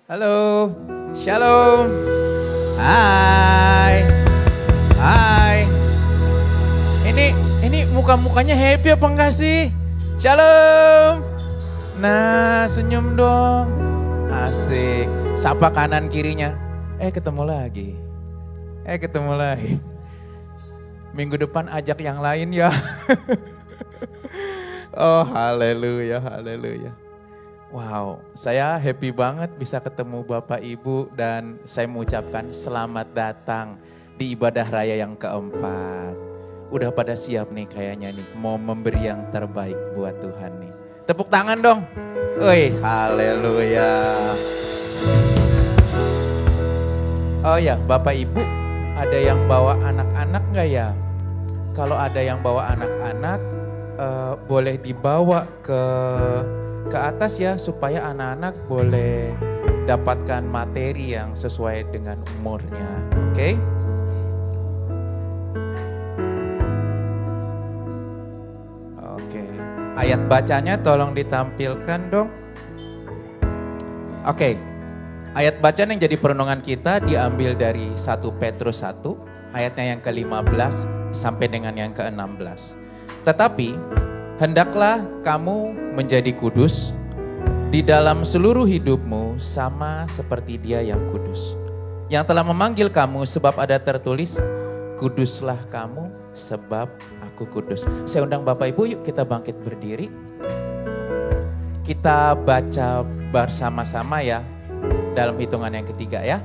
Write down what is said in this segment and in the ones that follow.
Halo, shalom. Hai, hai. Ini muka-mukanya happy apa enggak sih? Shalom. Nah, senyum dong. Asik. Sapa kanan kirinya. Ketemu lagi. Ketemu lagi. Minggu depan ajak yang lain ya. Oh, haleluya, haleluya. Wow, saya happy banget bisa ketemu Bapak Ibu dan saya mengucapkan selamat datang di ibadah raya yang keempat. Udah pada siap nih kayaknya nih, mau memberi yang terbaik buat Tuhan nih. Tepuk tangan dong. Wih, haleluya. Oh ya, Bapak Ibu, ada yang bawa anak-anak gak ya? Kalau ada yang bawa anak-anak, boleh dibawa ke atas ya, supaya anak-anak boleh dapatkan materi yang sesuai dengan umurnya. Oke? Oke. Ayat bacanya tolong ditampilkan dong. Oke. Ayat bacaan yang jadi perenungan kita diambil dari 1 Petrus 1, ayatnya yang ke-15 sampai dengan yang ke-16. Tetapi hendaklah kamu menjadi kudus di dalam seluruh hidupmu sama seperti Dia yang kudus. Yang telah memanggil kamu sebab ada tertulis, kuduslah kamu sebab aku kudus. Saya undang Bapak Ibu, yuk kita bangkit berdiri. Kita baca bersama-sama ya, dalam hitungan yang ketiga ya.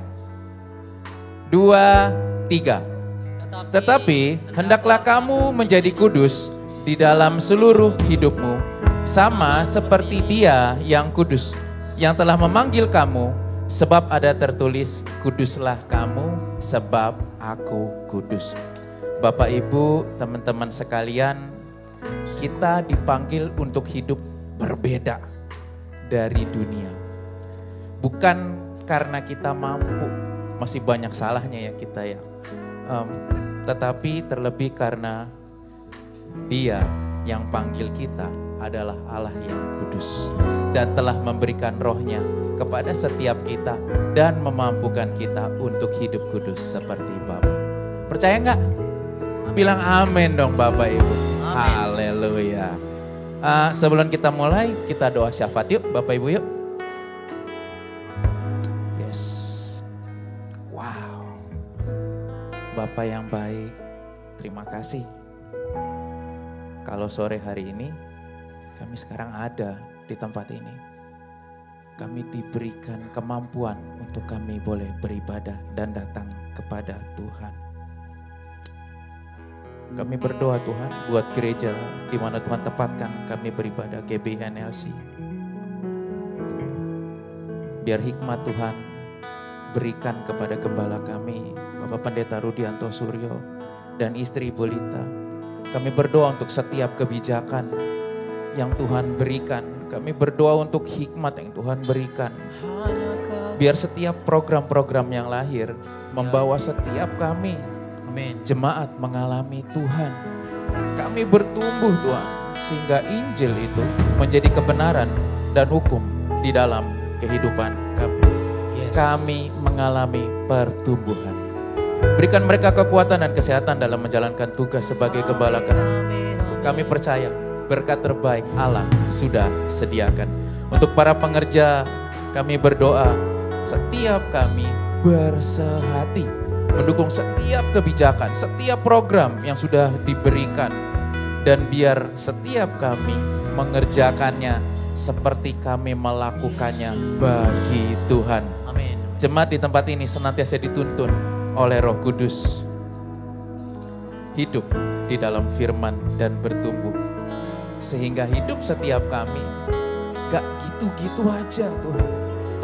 2, 3. Tetapi hendaklah kamu menjadi kudus di dalam seluruh hidupmu, sama seperti Dia yang kudus, yang telah memanggil kamu, sebab ada tertulis, kuduslah kamu, sebab aku kudus. Bapak Ibu, teman-teman sekalian, kita dipanggil untuk hidup berbeda dari dunia. Bukan karena kita mampu, masih banyak salahnya ya kita ya. Tetapi terlebih karena Dia yang panggil kita adalah Allah yang kudus dan telah memberikan rohnya kepada setiap kita dan memampukan kita untuk hidup kudus seperti Bapa. Percaya enggak? Bilang amin dong Bapak Ibu. Haleluya. Sebelum kita mulai, kita doa syafaat yuk Bapak Ibu yuk. Yes. Wow. Bapak yang baik, terima kasih. Kalau sore hari ini, kami sekarang ada di tempat ini. Kami diberikan kemampuan untuk kami boleh beribadah dan datang kepada Tuhan. Kami berdoa Tuhan buat gereja di mana Tuhan tempatkan kami beribadah, GBNLC. Biar hikmat Tuhan berikan kepada gembala kami, Bapak Pendeta Rudianto Suryo dan istri Ibu Lita. Kami berdoa untuk setiap kebijakan yang Tuhan berikan. Kami berdoa untuk hikmat yang Tuhan berikan. Biar setiap program-program yang lahir membawa setiap kami, jemaat mengalami Tuhan. Kami bertumbuh Tuhan, sehingga Injil itu menjadi kebenaran dan hukum di dalam kehidupan kami. Kami mengalami pertumbuhan. Berikan mereka kekuatan dan kesehatan dalam menjalankan tugas sebagai gembala kami. Kami percaya berkat terbaik Allah sudah sediakan. Untuk para pengerja, kami berdoa setiap kami bersehati mendukung setiap kebijakan, setiap program yang sudah diberikan. Dan biar setiap kami mengerjakannya seperti kami melakukannya bagi Tuhan. Amin. Jemaat di tempat ini senantiasa dituntun oleh Roh Kudus, hidup di dalam firman dan bertumbuh, sehingga hidup setiap kami gak gitu-gitu aja Tuhan,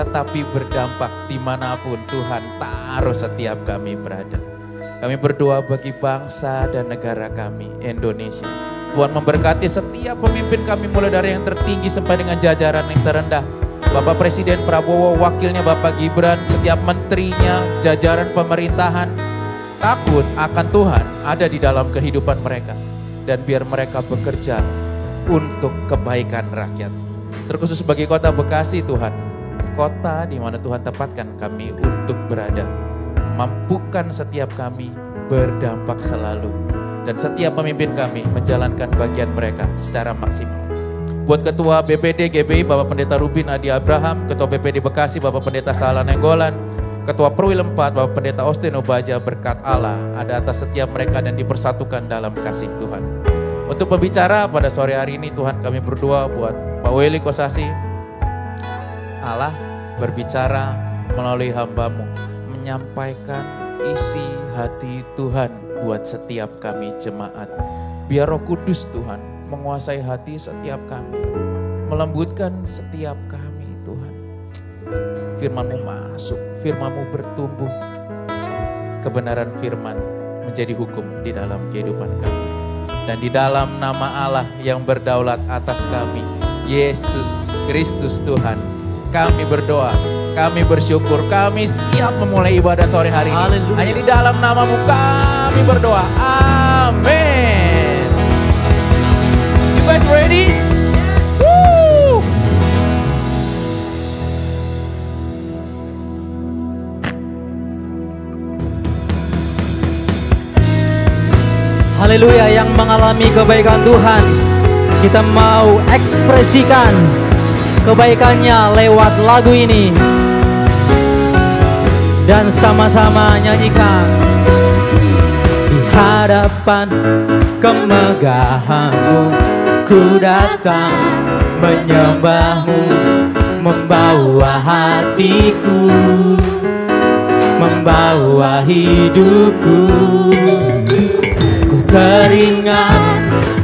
tetapi berdampak dimanapun Tuhan taruh setiap kami berada. Kami berdoa bagi bangsa dan negara kami, Indonesia. Tuhan memberkati setiap pemimpin kami mulai dari yang tertinggi sampai dengan jajaran yang terendah. Bapak Presiden Prabowo, wakilnya Bapak Gibran, setiap menterinya, jajaran pemerintahan, takut akan Tuhan ada di dalam kehidupan mereka. Dan biar mereka bekerja untuk kebaikan rakyat. Terkhusus bagi kota Bekasi Tuhan, kota di mana Tuhan tempatkan kami untuk berada. Mampukan setiap kami berdampak selalu. Dan setiap pemimpin kami menjalankan bagian mereka secara maksimal. Buat Ketua BPD GBI Bapak Pendeta Rubin Adi Abraham, Ketua BPD Bekasi Bapak Pendeta Sahla Nenggolan, Ketua Perwil 4 Bapak Pendeta Austin Obaja, berkat Allah ada atas setiap mereka dan dipersatukan dalam kasih Tuhan. Untuk pembicara pada sore hari ini, Tuhan kami berdoa buat Pak Weli Kosasi. Allah berbicara melalui hamba-Mu, menyampaikan isi hati Tuhan buat setiap kami jemaat. Biar Roh Kudus Tuhan menguasai hati setiap kami, melembutkan setiap kami Tuhan. Firman-Mu masuk, Firman-Mu bertumbuh, kebenaran firman menjadi hukum di dalam kehidupan kami. Dan di dalam nama Allah yang berdaulat atas kami, Yesus Kristus Tuhan, kami berdoa, kami bersyukur, kami siap memulai ibadah sore hari ini. Haleluya. Hanya di dalam nama-Mu kami berdoa. Amin. You guys ready? Woo! Haleluya, yang mengalami kebaikan Tuhan, kita mau ekspresikan kebaikannya lewat lagu ini dan sama-sama nyanyikan. Di hadapan kemegahan-Mu ku datang menyembah-Mu, membawa hatiku, membawa hidupku. Ku teringat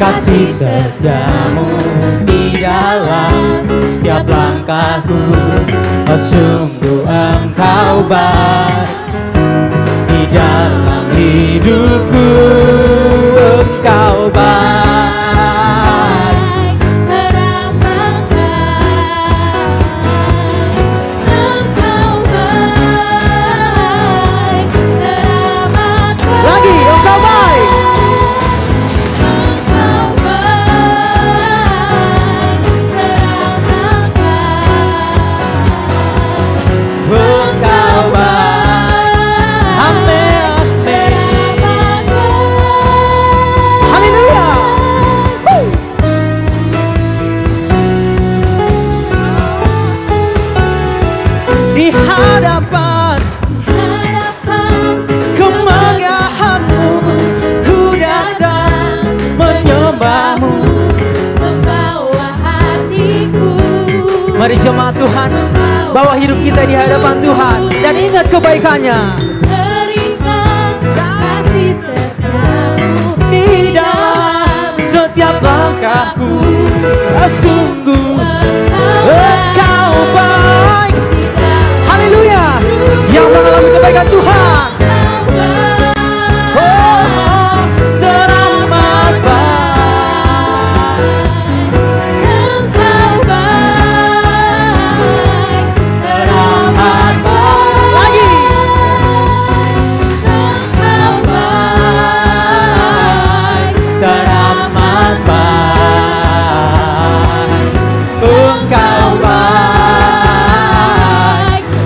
kasih setia-Mu di dalam setiap langkahku. Oh, sungguh Engkau baik di dalam hidupku. Engkau baik, teramat baik. Engkau baik, teramat baik. lagi Engkau baik. Di hadapan kemegahan-Mu ku datang menyembah-Mu, membawa hatiku. Mari jemaat Tuhan, bawa hidup kita di hadapan Tuhan dan ingat kebaikannya. Teringat kasih setia-Mu Di dalam setiap langkahku, sungguh Engkau baik. Haleluya, yang mengalami kebaikan Tuhan. Oh, teramat baik. Engkau baik, teramat baik. Lagi. Engkau baik, Teramat baik. Engkau baik,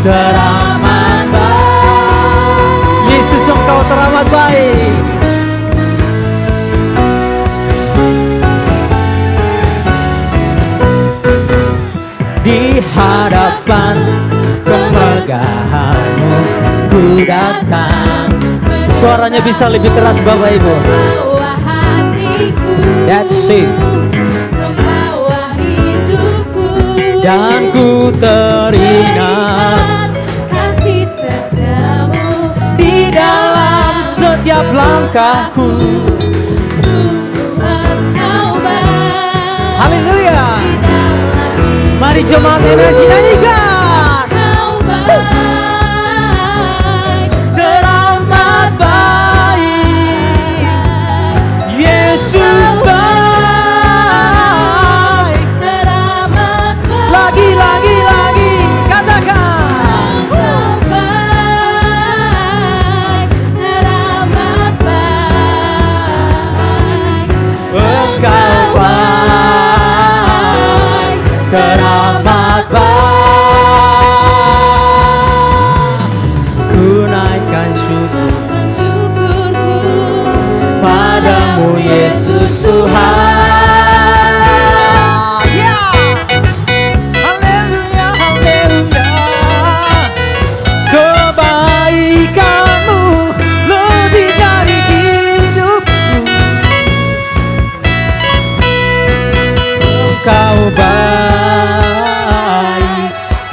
teramat baik. Yesus, Engkau teramat baik. Di hadapan kemegahan-Mu ku datang. Suaranya bisa lebih keras Bapak Ibu. membawa hatiku. That's it. Membawa hidupku. Dan ku teringat kasih setia-Mu di dalam setiap langkahku. Engkau baik. Haleluya. Di dalam hidupku. Mari jemaat MSI nyanyikan. Engkau baik. Teramat baik. Yesus baik. Teramat baik. Lagi, lagi, lagi. Katakan. Engkau baik. Teramat baik. Engkau baik. Teramat baik. Tuhan. Ya, haleluya, haleluya. Kebaikan-Mu lebih dari hidupku. Engkau baik,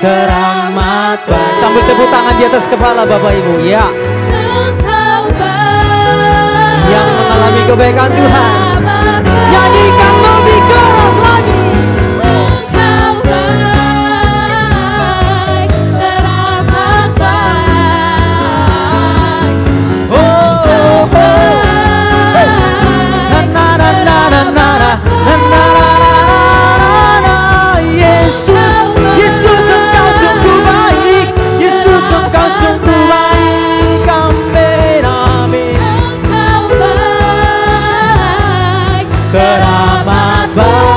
teramat baik. Sambil tepuk tangan di atas kepala Bapak Ibu. Ya, Engkau baik, yang mengalami kebaikan Tuhan, nyanyikan lebih keras lagi. Engkau baik, teramat baik. Oh, oh, oh. Na, na, na, na, na, na, na, na, na, na. Yesus, Yesus Engkau sungguh baik, Yesus Engkau sungguh baik. Amin, amin. Engkau baik, Teramat baik.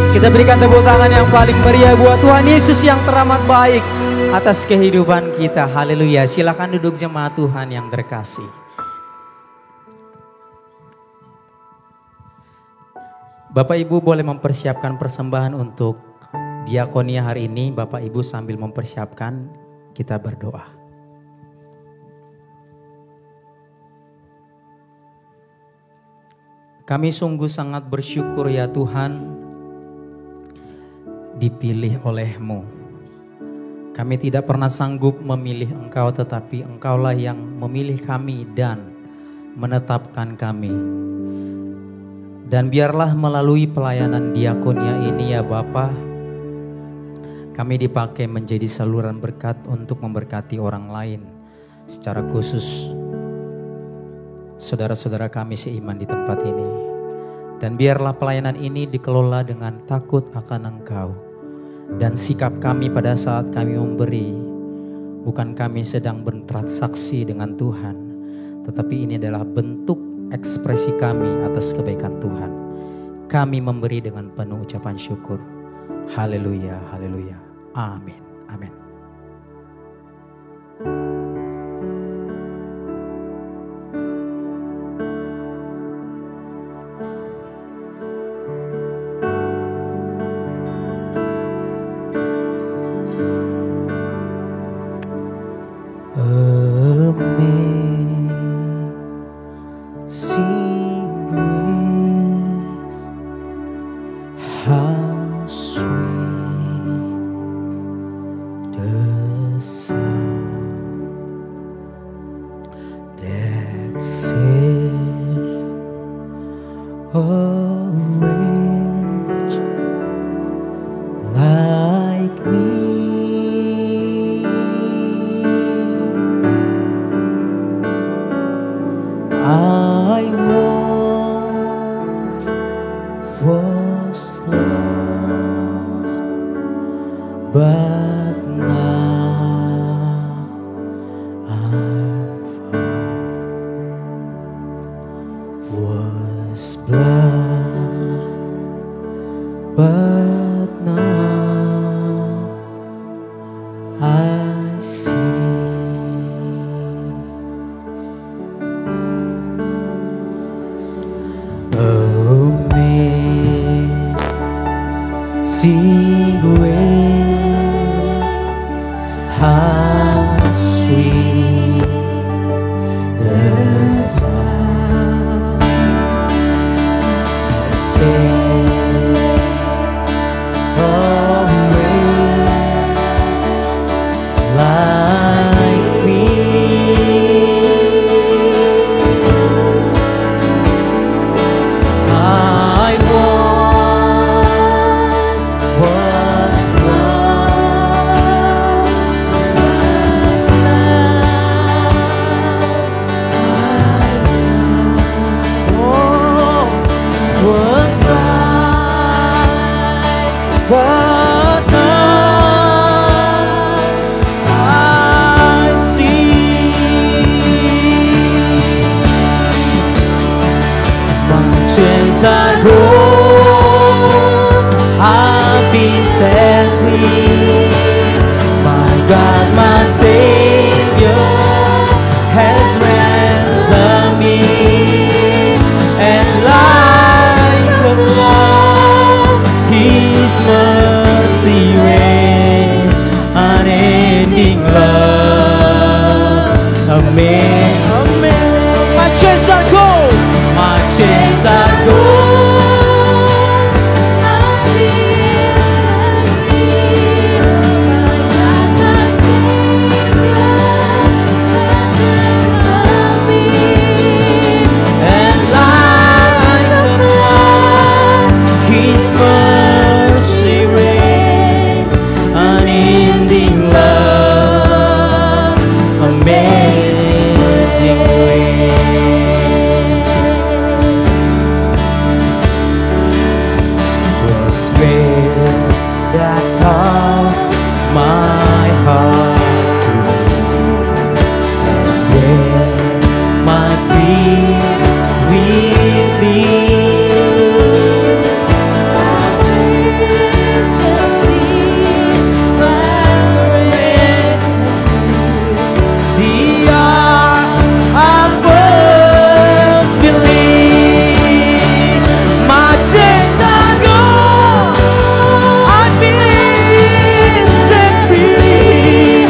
Kita berikan tepuk tangan yang paling meriah buat Tuhan Yesus yang teramat baik atas kehidupan kita. Haleluya. Silakan duduk jemaat Tuhan yang terkasih. Bapak Ibu boleh mempersiapkan persembahan untuk diakonia hari ini. Bapak Ibu sambil mempersiapkan, kita berdoa. Kami sungguh sangat bersyukur ya Tuhan, dipilih oleh-Mu. Kami tidak pernah sanggup memilih Engkau, tetapi Engkaulah yang memilih kami dan menetapkan kami. Dan biarlah melalui pelayanan diakonia ini ya Bapa, kami dipakai menjadi saluran berkat untuk memberkati orang lain. Secara khusus saudara-saudara kami seiman di tempat ini. Dan biarlah pelayanan ini dikelola dengan takut akan Engkau. Dan sikap kami pada saat kami memberi, bukan kami sedang bertransaksi dengan Tuhan, tetapi ini adalah bentuk ekspresi kami atas kebaikan Tuhan. Kami memberi dengan penuh ucapan syukur. Haleluya, haleluya. Amin, amin. Set me, my God, my Amen, amen. My chains are gone. My chains are gone. I've been set free. My God, my Savior, has ransomed me. And like a flood, His mercy reigns, unending love, amazing grace. Was grace that taught my heart to beat, and where my feet will lead. The hour I first believed, my chains are gone. I've been set free.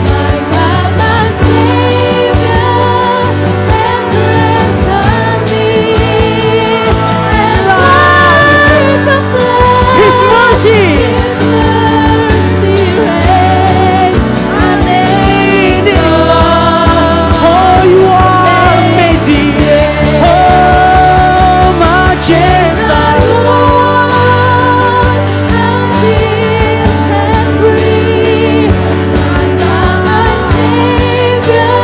My God, my Savior, has ransomed me. And like a flood, His mercy, His mercy reigns, unending love. oh, you are amazing. Oh, my chains are gone. I've been set free. My God, my Savior,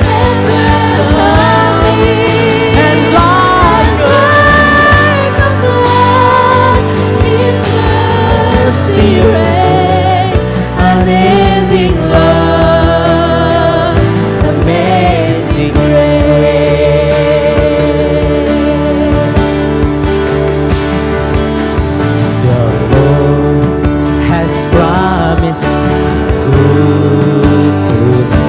has ransomed me. And like a flood, His mercy reigns, unending love, amazing The Lord has promised good to me.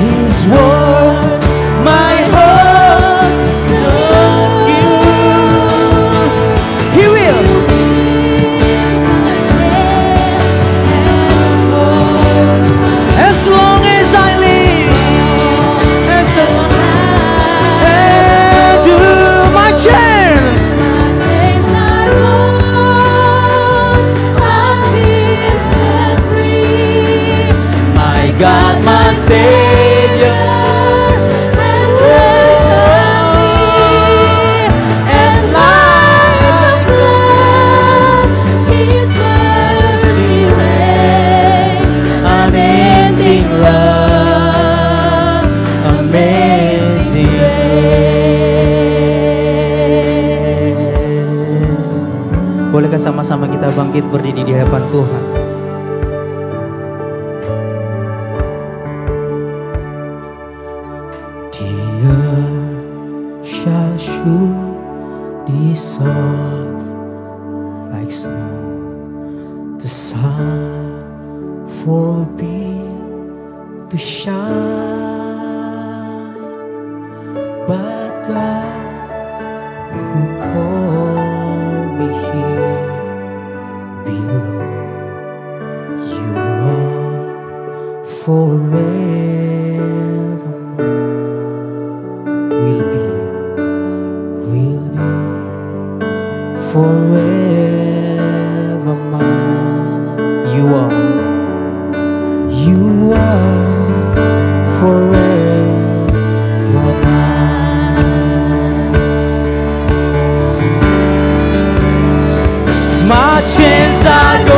His word, my heart secure. He will. As long as I live, as long as do my chance. My God, my Savior, And like a flood, His mercy reigns, unending love, amazing grace. Bolehkah sama-sama kita bangkit berdiri di hadapan Tuhan? The earth shall surely soft like snow, the sun forbid to shine, but God who called me here below, you are forevermore, will be forevermore. You are forevermore. My chains are gone.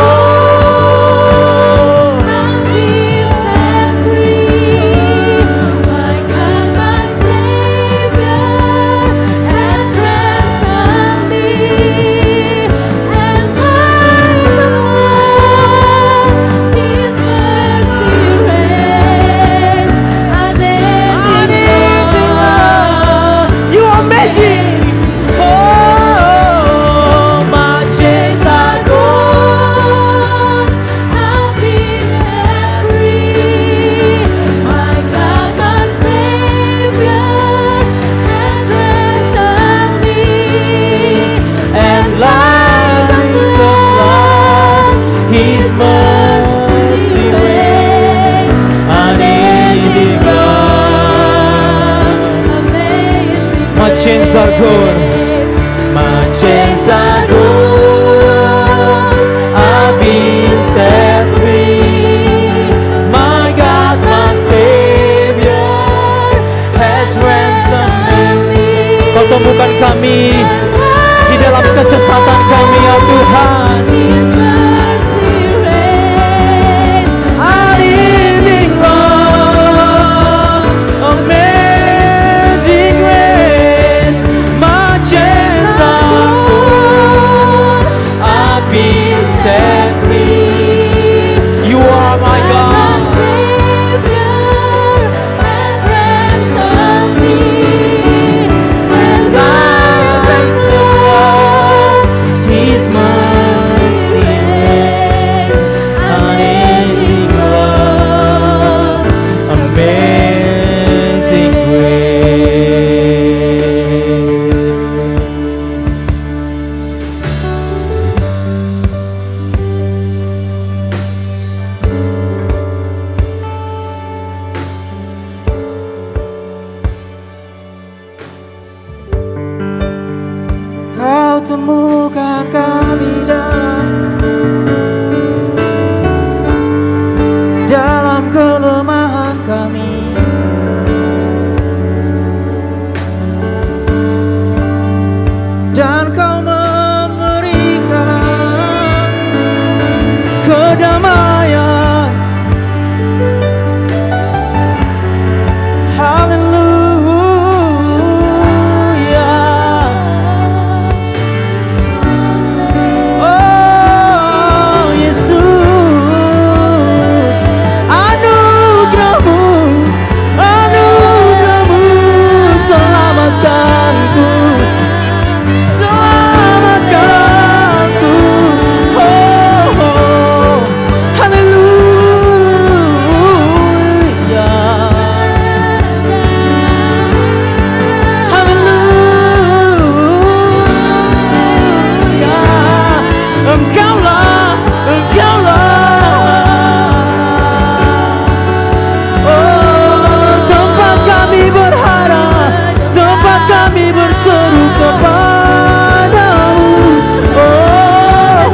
I've been set free. My God, my Savior, has ransomed me. And like a flood, His mercy reigns, unending love. You are amazing. Oh, my chains are gone. tegur. My chains are gone, I've been set free. My God, my Savior has ransomed me. Kau temukan kami di dalam kesesatan kami, ya Tuhan. His mercy reigns. Unending love, amazing grace. My chains are gone, I've been set free. You are my God. Savior has ransomed me. And I love His mercy reigns. Unending love, amazing grace. Kau temukan kami dalam kelemahan kami. Dan kau memberikan kedamaian. Haleluya. Oh Yesus, anugerahmu, anugerahmu selamatkanku, selamatkanku. Oh, oh. Haleluya, haleluya. Engkaulah, Engkaulah. Oh, tempat kami berharap, tempat kami berseru kepadamu. Oh,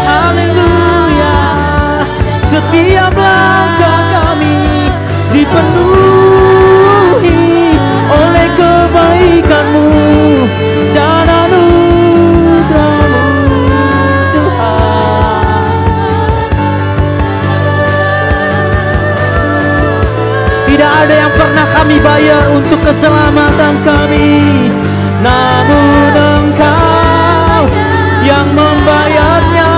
haleluya. Setiap langkah kami dipenuhi oleh kebaikan-Mu dan anugerah-Mu, Tuhan. Tidak ada yang pernah kami bayar untuk keselamatan kami, namun Engkau yang membayarnya.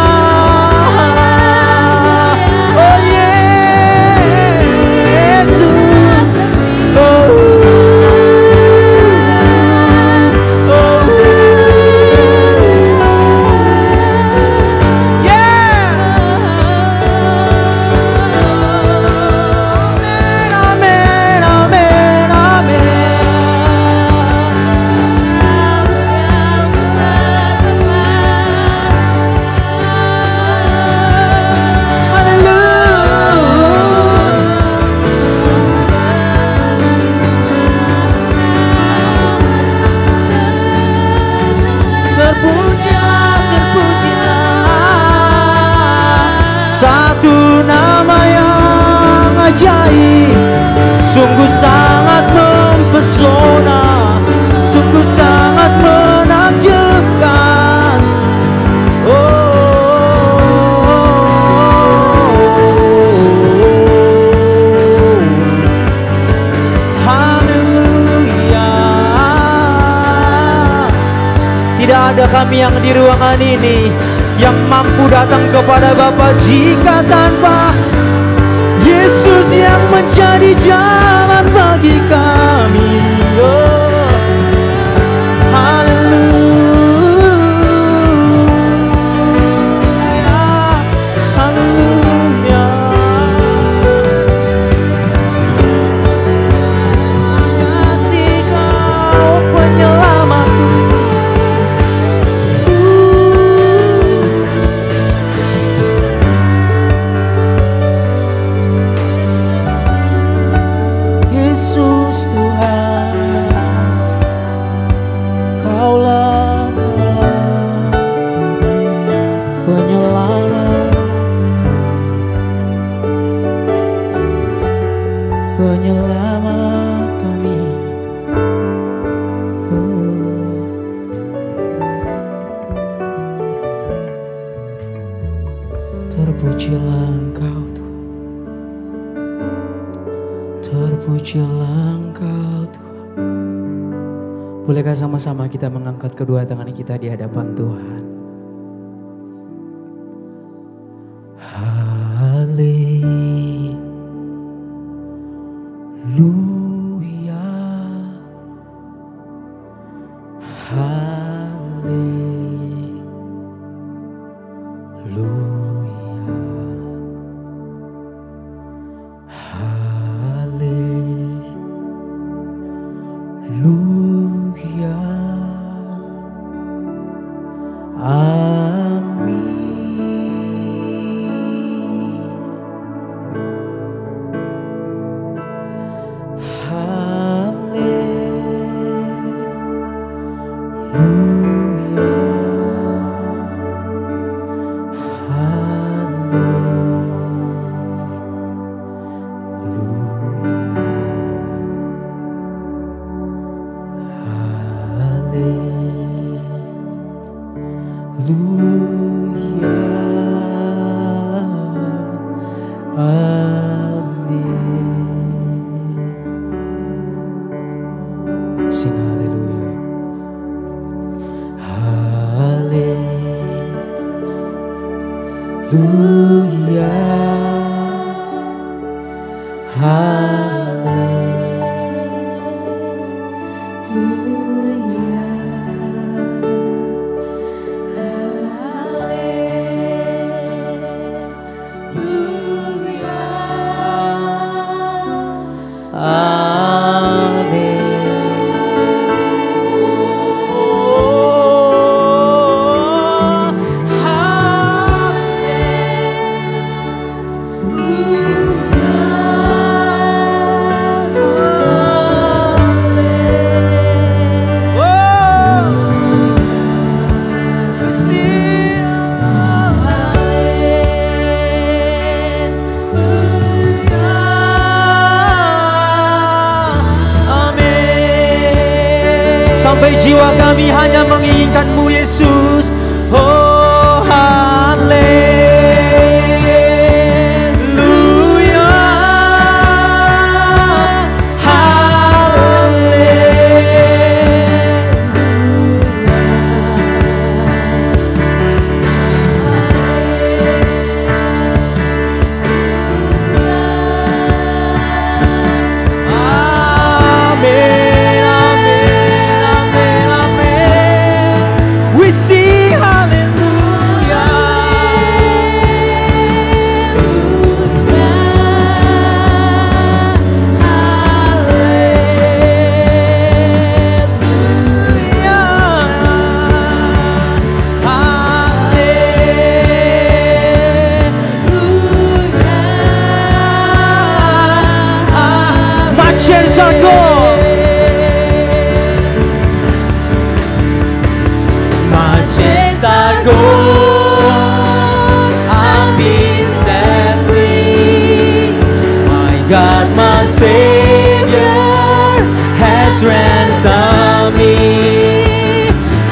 Oh Yesus, oh, oh, yeah. Amen, amen, amen. Terpujilah, terpujilah satu nama yang ajaib, sungguh sangat mempesona, sungguh sangat menakjubkan. Haleluya. Tidak ada kami yang di ruangan ini yang mampu datang kepada Bapa jika tanpa Yesus yang menjadi jalan bagi kami. Oh, haleluya, haleluya. Kasih Kau penyelamatku. Terpujilah Engkau Tuhan. Bolehkah sama-sama kita mengangkat kedua tangan kita di hadapan Tuhan? Haleluya, haleluya, Sing haleluya. Haleluya. Sampai jiwa kami hanya menginginkan-Mu Yesus. Oh haleluya, God, my Savior, has ransomed me,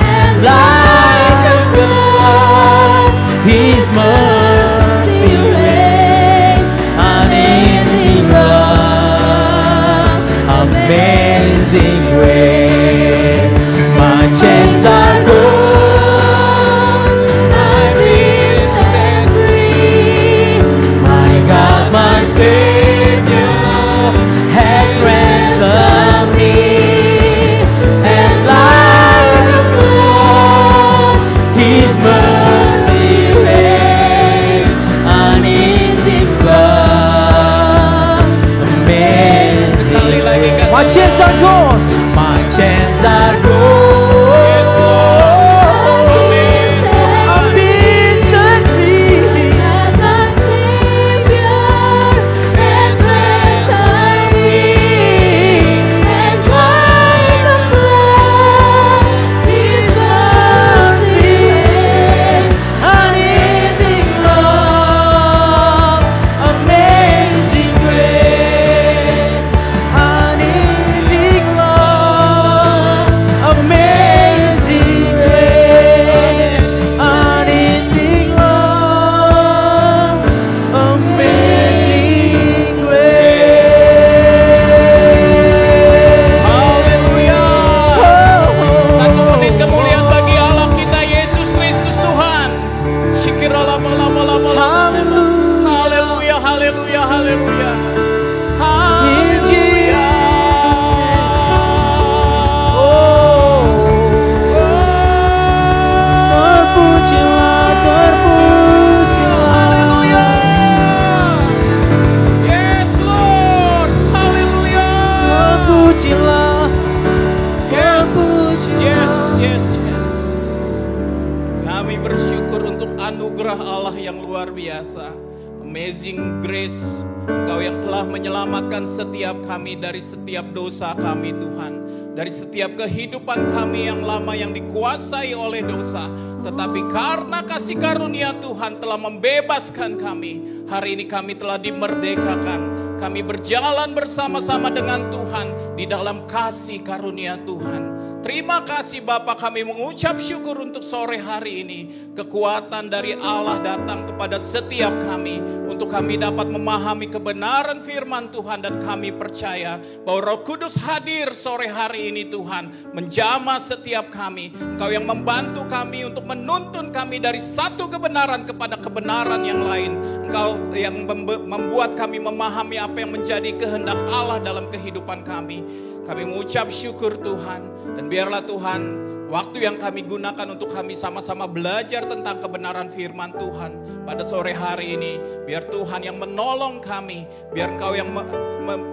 and like a flood, His mercy reigns. I'm in love, amazing grace. My chains are gone, Kami bersyukur untuk anugerah Allah yang luar biasa. Amazing grace, Engkau yang telah menyelamatkan setiap kami dari setiap dosa kami Tuhan. Dari setiap kehidupan kami yang lama yang dikuasai oleh dosa. Tetapi karena kasih karunia Tuhan telah membebaskan kami. Hari ini kami telah dimerdekakan. Kami berjalan bersama-sama dengan Tuhan di dalam kasih karunia Tuhan. Terima kasih Bapa, kami mengucap syukur untuk sore hari ini. Kekuatan dari Allah datang kepada setiap kami. Untuk kami dapat memahami kebenaran firman Tuhan. Dan kami percaya bahwa Roh Kudus hadir sore hari ini Tuhan. Menjamah setiap kami. Engkau yang membantu kami untuk menuntun kami dari satu kebenaran kepada kebenaran yang lain. Engkau yang membuat kami memahami apa yang menjadi kehendak Allah dalam kehidupan kami. Kami mengucap syukur Tuhan. Dan biarlah Tuhan, waktu yang kami gunakan untuk kami sama-sama belajar tentang kebenaran firman Tuhan pada sore hari ini. Biar Tuhan yang menolong kami. Biar Engkau yang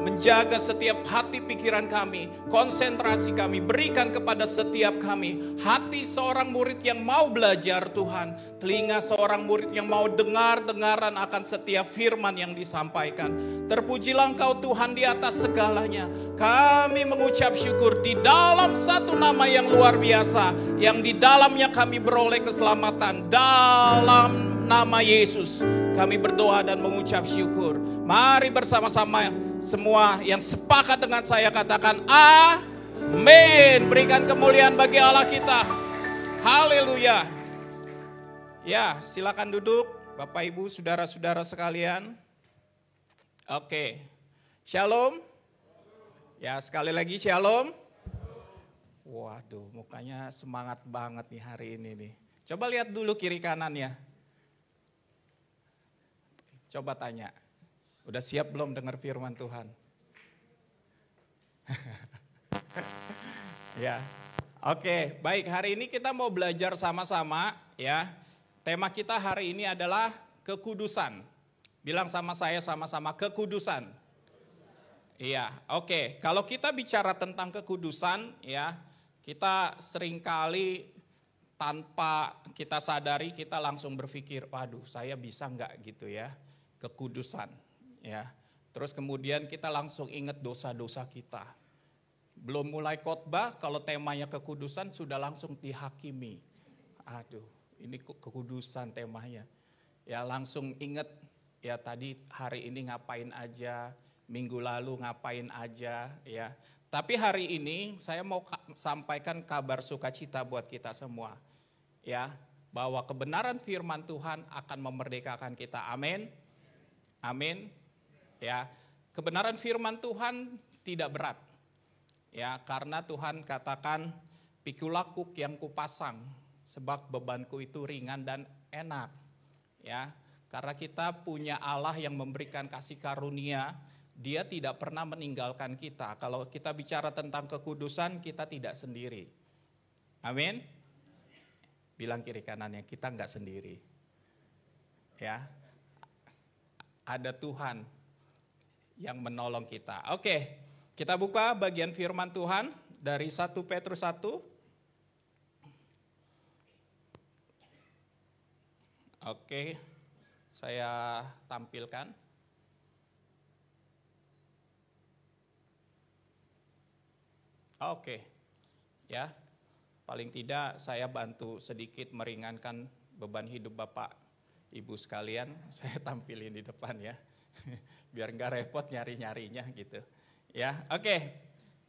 menjaga setiap hati pikiran kami. Konsentrasi kami berikan kepada setiap kami. Hati seorang murid yang mau belajar Tuhan. Telinga seorang murid yang mau dengar-dengaran akan setiap firman yang disampaikan. Terpujilah Engkau Tuhan di atas segalanya. Kami mengucap syukur di dalam satu nama yang luar biasa. Yang di dalamnya kami beroleh keselamatan. Dalam nama Yesus kami berdoa dan mengucap syukur. Mari bersama-sama semua yang sepakat dengan saya katakan amin. Berikan kemuliaan bagi Allah kita. Haleluya. Ya, silakan duduk Bapak Ibu, saudara-saudara sekalian. Oke. Shalom. Ya, sekali lagi shalom. Waduh, mukanya semangat banget nih hari ini nih. Coba lihat dulu kiri kanannya. Coba tanya, udah siap belum dengar firman Tuhan? Ya, oke, baik, hari ini kita mau belajar sama-sama ya. Tema kita hari ini adalah kekudusan. Bilang sama saya sama-sama kekudusan. Iya, oke. Kalau kita bicara tentang kekudusan ya, kita seringkali tanpa kita sadari kita langsung berpikir, waduh saya bisa enggak gitu ya, kekudusan ya. Terus kemudian kita langsung ingat dosa-dosa kita. Belum mulai khotbah kalau temanya kekudusan sudah langsung dihakimi. Aduh, ini kekudusan temanya. Ya langsung ingat ya tadi hari ini ngapain aja, minggu lalu ngapain aja ya. Tapi hari ini saya mau sampaikan kabar sukacita buat kita semua. Ya, bahwa kebenaran firman Tuhan akan memerdekakan kita. Amin. Amin. Ya, kebenaran firman Tuhan tidak berat. Ya, karena Tuhan katakan pikulah kuk yang kupasang sebab bebanku itu ringan dan enak. Ya, karena kita punya Allah yang memberikan kasih karunia. Dia tidak pernah meninggalkan kita. Kalau kita bicara tentang kekudusan, kita tidak sendiri. Amin. Bilang kiri kanannya, kita enggak sendiri. Ya. Ada Tuhan yang menolong kita. Oke, kita buka bagian firman Tuhan dari 1 Petrus 1. Oke, saya tampilkan. Oke, ya, paling tidak saya bantu sedikit meringankan beban hidup Bapak Ibu sekalian. Saya tampilin di depan ya, biar nggak repot nyari-nyarinya gitu. Ya, oke,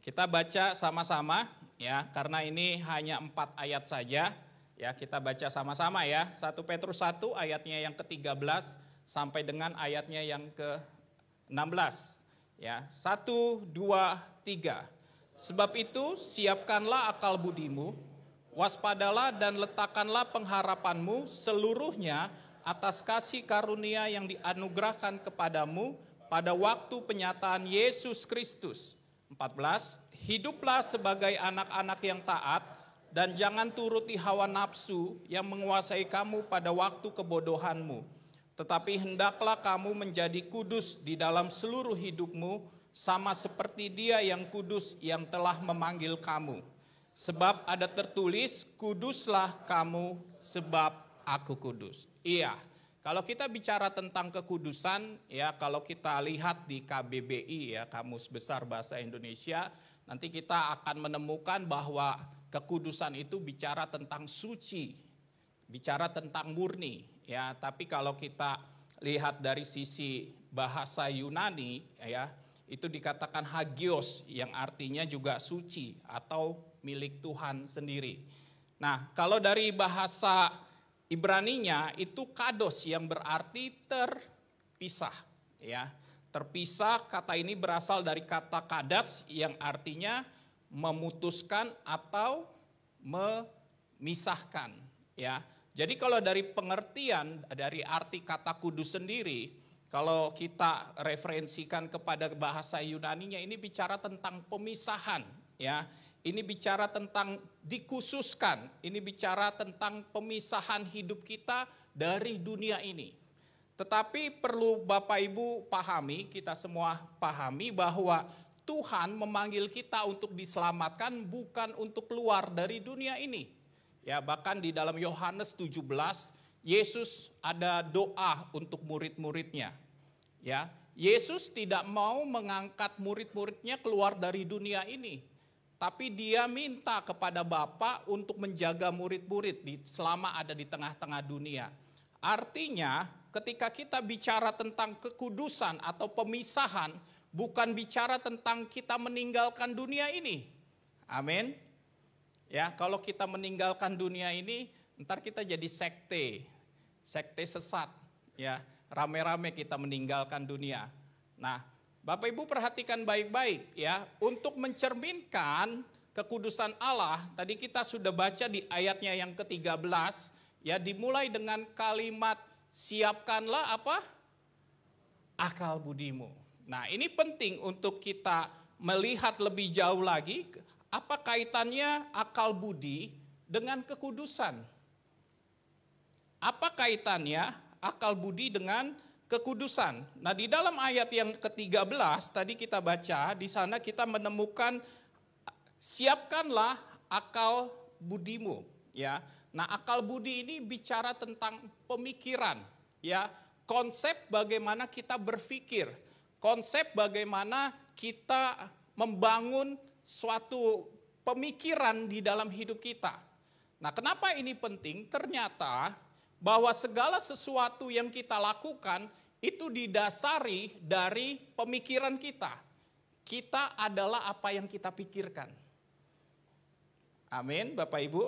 kita baca sama-sama ya, karena ini hanya 4 ayat saja. Ya, kita baca sama-sama ya. 1 Petrus 1 ayatnya yang ke-13 sampai dengan ayatnya yang ke-16. Ya, 1, 2, 3. Sebab itu siapkanlah akal budimu, waspadalah dan letakkanlah pengharapanmu seluruhnya atas kasih karunia yang dianugerahkan kepadamu pada waktu penyataan Yesus Kristus. 14. Hiduplah sebagai anak-anak yang taat dan jangan turuti hawa nafsu yang menguasai kamu pada waktu kebodohanmu. Tetapi hendaklah kamu menjadi kudus di dalam seluruh hidupmu, sama seperti Dia yang kudus yang telah memanggil kamu. Sebab ada tertulis, kuduslah kamu sebab aku kudus. Iya, kalau kita bicara tentang kekudusan, ya kalau kita lihat di KBBI ya, Kamus Besar Bahasa Indonesia, nanti kita akan menemukan bahwa kekudusan itu bicara tentang suci, bicara tentang murni. Ya, tapi kalau kita lihat dari sisi bahasa Yunani, ya itu dikatakan hagios, yang artinya juga suci atau milik Tuhan sendiri. Nah, kalau dari bahasa Ibraninya itu kados yang berarti terpisah, ya. Terpisah, kata ini berasal dari kata kadas yang artinya memutuskan atau memisahkan, ya. Jadi kalau dari pengertian dari arti kata kudus sendiri, kalau kita referensikan kepada bahasa Yunaninya, ini bicara tentang pemisahan, ya. Ini bicara tentang dikhususkan, ini bicara tentang pemisahan hidup kita dari dunia ini. Tetapi perlu Bapak Ibu pahami, kita semua pahami bahwa Tuhan memanggil kita untuk diselamatkan bukan untuk keluar dari dunia ini. Ya, bahkan di dalam Yohanes 17, Yesus ada doa untuk murid-muridnya. Ya, Yesus tidak mau mengangkat murid-muridnya keluar dari dunia ini. Tapi dia minta kepada Bapa untuk menjaga murid-murid selama ada di tengah-tengah dunia. Artinya ketika kita bicara tentang kekudusan atau pemisahan, bukan bicara tentang kita meninggalkan dunia ini. Amin. Ya, kalau kita meninggalkan dunia ini, ntar kita jadi sekte sesat. Ya, rame-rame kita meninggalkan dunia. Nah, Bapak Ibu perhatikan baik-baik ya, untuk mencerminkan kekudusan Allah, tadi kita sudah baca di ayatnya yang ke-13, ya dimulai dengan kalimat siapkanlah apa? Akal budimu. Nah, ini penting untuk kita melihat lebih jauh lagi, apa kaitannya akal budi dengan kekudusan? Apa kaitannya akal budi dengan kekudusan? Nah, di dalam ayat yang ke-13 tadi kita baca, di sana kita menemukan siapkanlah akal budimu, ya. Nah, akal budi ini bicara tentang pemikiran, ya, konsep bagaimana kita berpikir, konsep bagaimana kita membangun suatu pemikiran di dalam hidup kita. Nah, kenapa ini penting? Ternyata bahwa segala sesuatu yang kita lakukan itu didasari dari pemikiran kita. Kita adalah apa yang kita pikirkan. Amin, Bapak Ibu.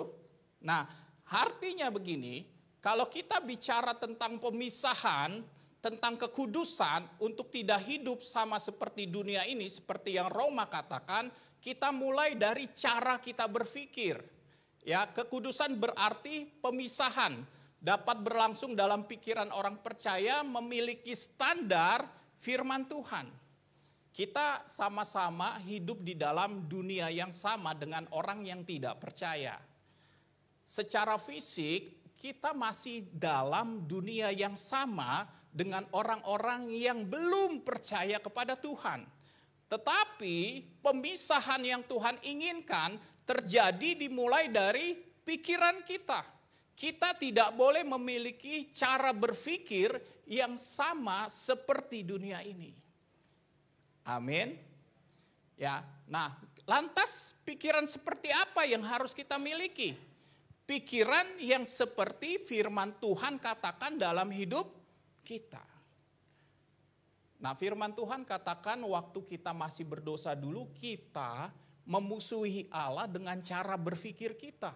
Nah, artinya begini, kalau kita bicara tentang pemisahan, tentang kekudusan untuk tidak hidup sama seperti dunia ini, seperti yang Roma katakan, kita mulai dari cara kita berpikir. Ya, kekudusan berarti pemisahan. Dapat berlangsung dalam pikiran orang percaya memiliki standar firman Tuhan. Kita sama-sama hidup di dalam dunia yang sama dengan orang yang tidak percaya. Secara fisik kita masih dalam dunia yang sama dengan orang-orang yang belum percaya kepada Tuhan. Tetapi pemisahan yang Tuhan inginkan terjadi dimulai dari pikiran kita. Kita tidak boleh memiliki cara berpikir yang sama seperti dunia ini. Amin. Ya, nah, lantas pikiran seperti apa yang harus kita miliki? Pikiran yang seperti firman Tuhan katakan dalam hidup kita. Nah, firman Tuhan katakan waktu kita masih berdosa dulu, kita memusuhi Allah dengan cara berpikir kita.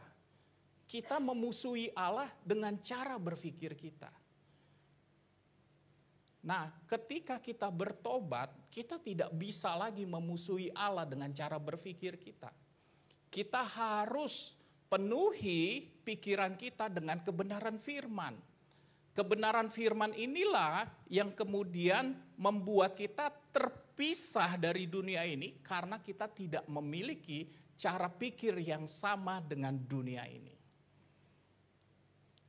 Kita memusuhi Allah dengan cara berpikir kita. Nah, ketika kita bertobat, kita tidak bisa lagi memusuhi Allah dengan cara berpikir kita. Kita harus penuhi pikiran kita dengan kebenaran firman. Kebenaran firman inilah yang kemudian membuat kita terpisah dari dunia ini karena kita tidak memiliki cara pikir yang sama dengan dunia ini.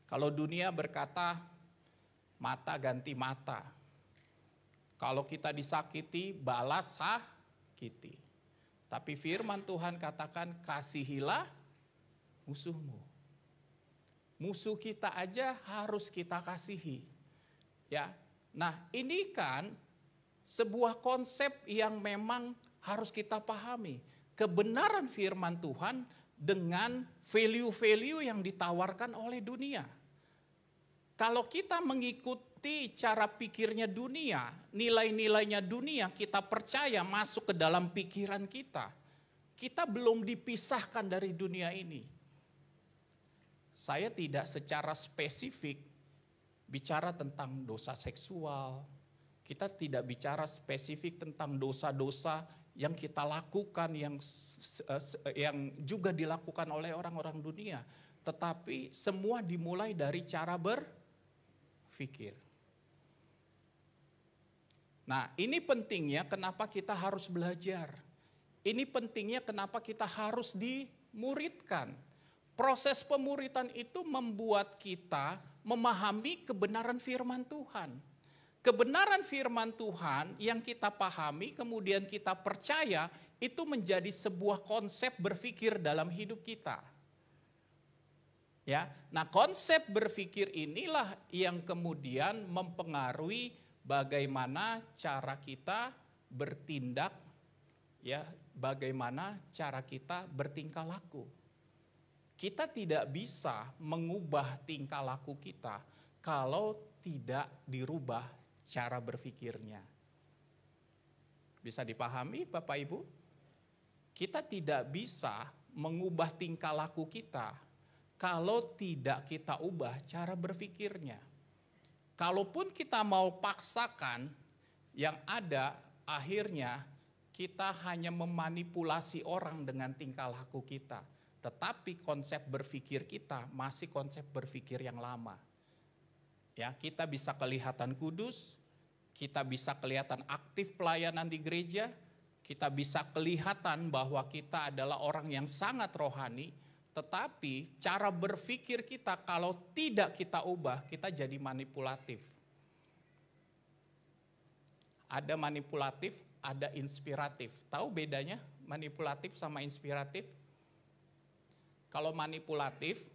Kalau dunia berkata mata ganti mata. Kalau kita disakiti balas sakiti. Tapi firman Tuhan katakan kasihilah musuhmu. Musuh kita aja harus kita kasihi. Ya. Nah, ini kan sebuah konsep yang memang harus kita pahami. Kebenaran firman Tuhan dengan value-value yang ditawarkan oleh dunia. Kalau kita mengikuti cara pikirnya dunia, nilai-nilainya dunia, kita percaya masuk ke dalam pikiran kita. Kita belum dipisahkan dari dunia ini. Saya tidak secara spesifik bicara tentang dosa seksual. Kita tidak bicara spesifik tentang dosa-dosa yang kita lakukan, yang juga dilakukan oleh orang-orang dunia. Tetapi semua dimulai dari cara berpikir. Nah, ini pentingnya kenapa kita harus belajar. Ini pentingnya kenapa kita harus dimuridkan. Proses pemuritan itu membuat kita memahami kebenaran firman Tuhan. Kebenaran firman Tuhan yang kita pahami, kemudian kita percaya, itu menjadi sebuah konsep berpikir dalam hidup kita. Ya, nah konsep berpikir inilah yang kemudian mempengaruhi bagaimana cara kita bertindak, ya, bagaimana cara kita bertingkah laku. Kita tidak bisa mengubah tingkah laku kita kalau tidak dirubah cara berpikirnya. Bisa dipahami Bapak Ibu? Kita tidak bisa mengubah tingkah laku kita kalau tidak kita ubah cara berpikirnya. Kalaupun kita mau paksakan, yang ada akhirnya kita hanya memanipulasi orang dengan tingkah laku kita. Tetapi konsep berpikir kita masih konsep berpikir yang lama. Ya, kita bisa kelihatan kudus, kita bisa kelihatan aktif pelayanan di gereja, kita bisa kelihatan bahwa kita adalah orang yang sangat rohani, tetapi cara berpikir kita kalau tidak kita ubah, kita jadi manipulatif. Ada manipulatif, ada inspiratif. Tahu bedanya manipulatif sama inspiratif? Kalau manipulatif,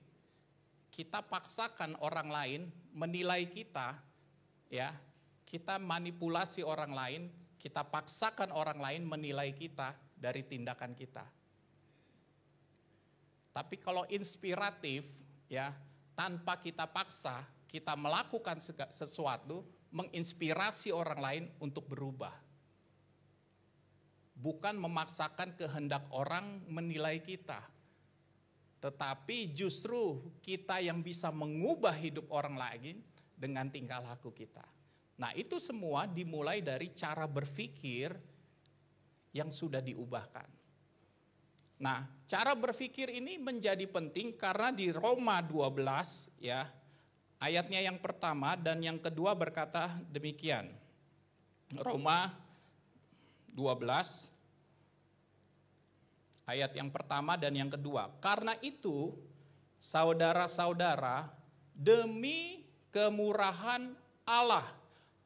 kita paksakan orang lain menilai kita, ya, kita manipulasi orang lain, kita paksakan orang lain menilai kita dari tindakan kita. Tapi kalau inspiratif, ya, tanpa kita paksa, kita melakukan sesuatu, menginspirasi orang lain untuk berubah. Bukan memaksakan kehendak orang menilai kita. Tetapi justru kita yang bisa mengubah hidup orang lain dengan tingkah laku kita. Nah, itu semua dimulai dari cara berpikir yang sudah diubahkan. Nah, cara berpikir ini menjadi penting karena di Roma 12 ya, ayatnya yang pertama dan yang kedua berkata demikian. Roma 12 ayat yang pertama dan yang kedua. Karena itu, saudara-saudara, demi kemurahan Allah,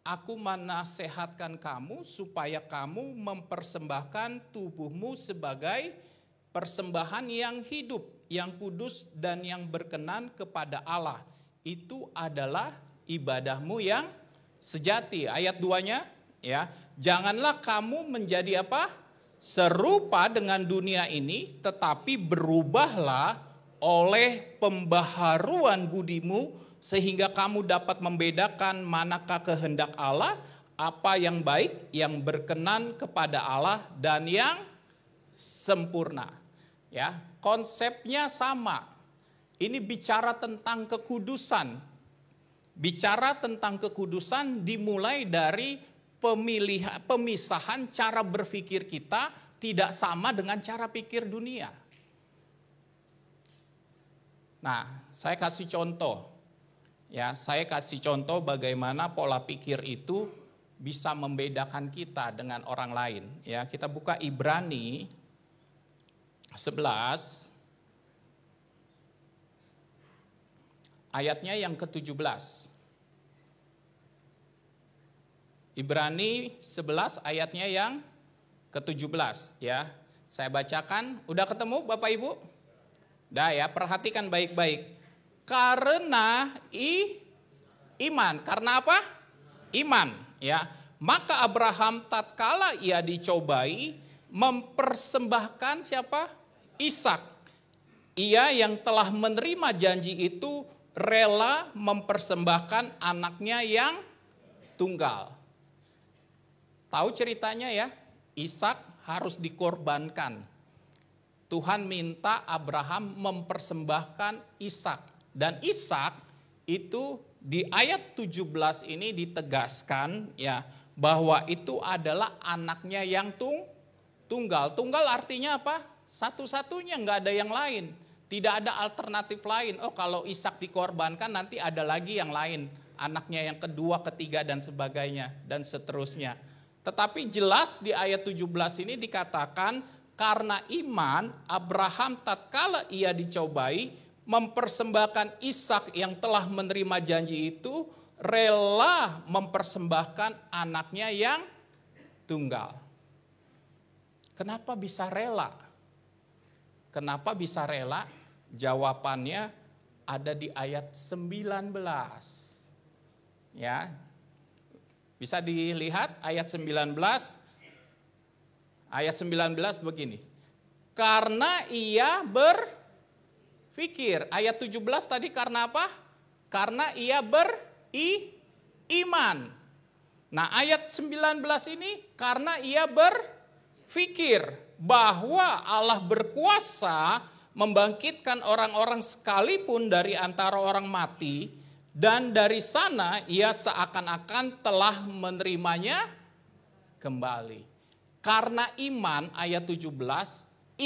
aku menasehatkan kamu supaya kamu mempersembahkan tubuhmu sebagai persembahan yang hidup, yang kudus dan yang berkenan kepada Allah. Itu adalah ibadahmu yang sejati. Ayat 2-nya, ya, janganlah kamu menjadi apa? Serupa dengan dunia ini, tetapi berubahlah oleh pembaharuan budimu, sehingga kamu dapat membedakan manakah kehendak Allah, apa yang baik, yang berkenan kepada Allah, dan yang sempurna. Ya, konsepnya sama. Ini bicara tentang kekudusan. Bicara tentang kekudusan dimulai dari pemisahan cara berpikir kita tidak sama dengan cara pikir dunia. Nah, saya kasih contoh. Ya, saya kasih contoh bagaimana pola pikir itu bisa membedakan kita dengan orang lain. Ya, kita buka Ibrani 11 ayatnya yang ke-17. Ibrani 11 ayatnya yang ke-17 ya. Saya bacakan, udah ketemu Bapak Ibu? Udah ya, perhatikan baik-baik. Karena iman, karena apa? Iman, ya. Maka Abraham tatkala ia dicobai mempersembahkan siapa? Ishak. Ia yang telah menerima janji itu rela mempersembahkan anaknya yang tunggal. Tahu ceritanya ya? Ishak harus dikorbankan. Tuhan minta Abraham mempersembahkan Ishak. Dan Ishak itu di ayat 17 ini ditegaskan ya bahwa itu adalah anaknya yang tunggal. Tunggal artinya apa? Satu-satunya, nggak ada yang lain. Tidak ada alternatif lain. Oh, kalau Ishak dikorbankan nanti ada lagi yang lain. Anaknya yang kedua, ketiga dan sebagainya dan seterusnya. Tetapi jelas di ayat 17 ini dikatakan karena iman Abraham tatkala ia dicobai mempersembahkan Ishak yang telah menerima janji itu rela mempersembahkan anaknya yang tunggal. Kenapa bisa rela? Kenapa bisa rela? Jawabannya ada di ayat 19. Ya. Bisa dilihat ayat 19. Ayat 19 begini. Karena ia berfikir. Ayat 17 tadi karena apa? Karena ia beriman. Nah, ayat 19 ini karena ia berfikir bahwa Allah berkuasa membangkitkan orang-orang sekalipun dari antara orang mati, dan dari sana ia seakan-akan telah menerimanya kembali. Karena iman, ayat 17,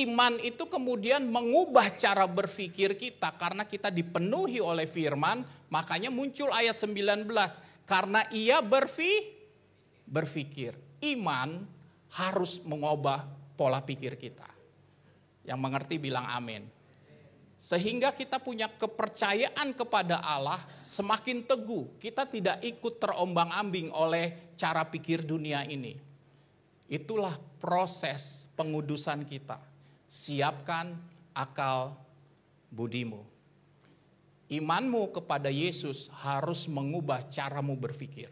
iman itu kemudian mengubah cara berpikir kita karena kita dipenuhi oleh firman, makanya muncul ayat 19. Karena ia berpikir. Iman harus mengubah pola pikir kita. Yang mengerti bilang amin. Sehingga kita punya kepercayaan kepada Allah semakin teguh. Kita tidak ikut terombang-ambing oleh cara pikir dunia ini. Itulah proses pengudusan kita. Siapkan akal budimu. Imanmu kepada Yesus harus mengubah caramu berpikir.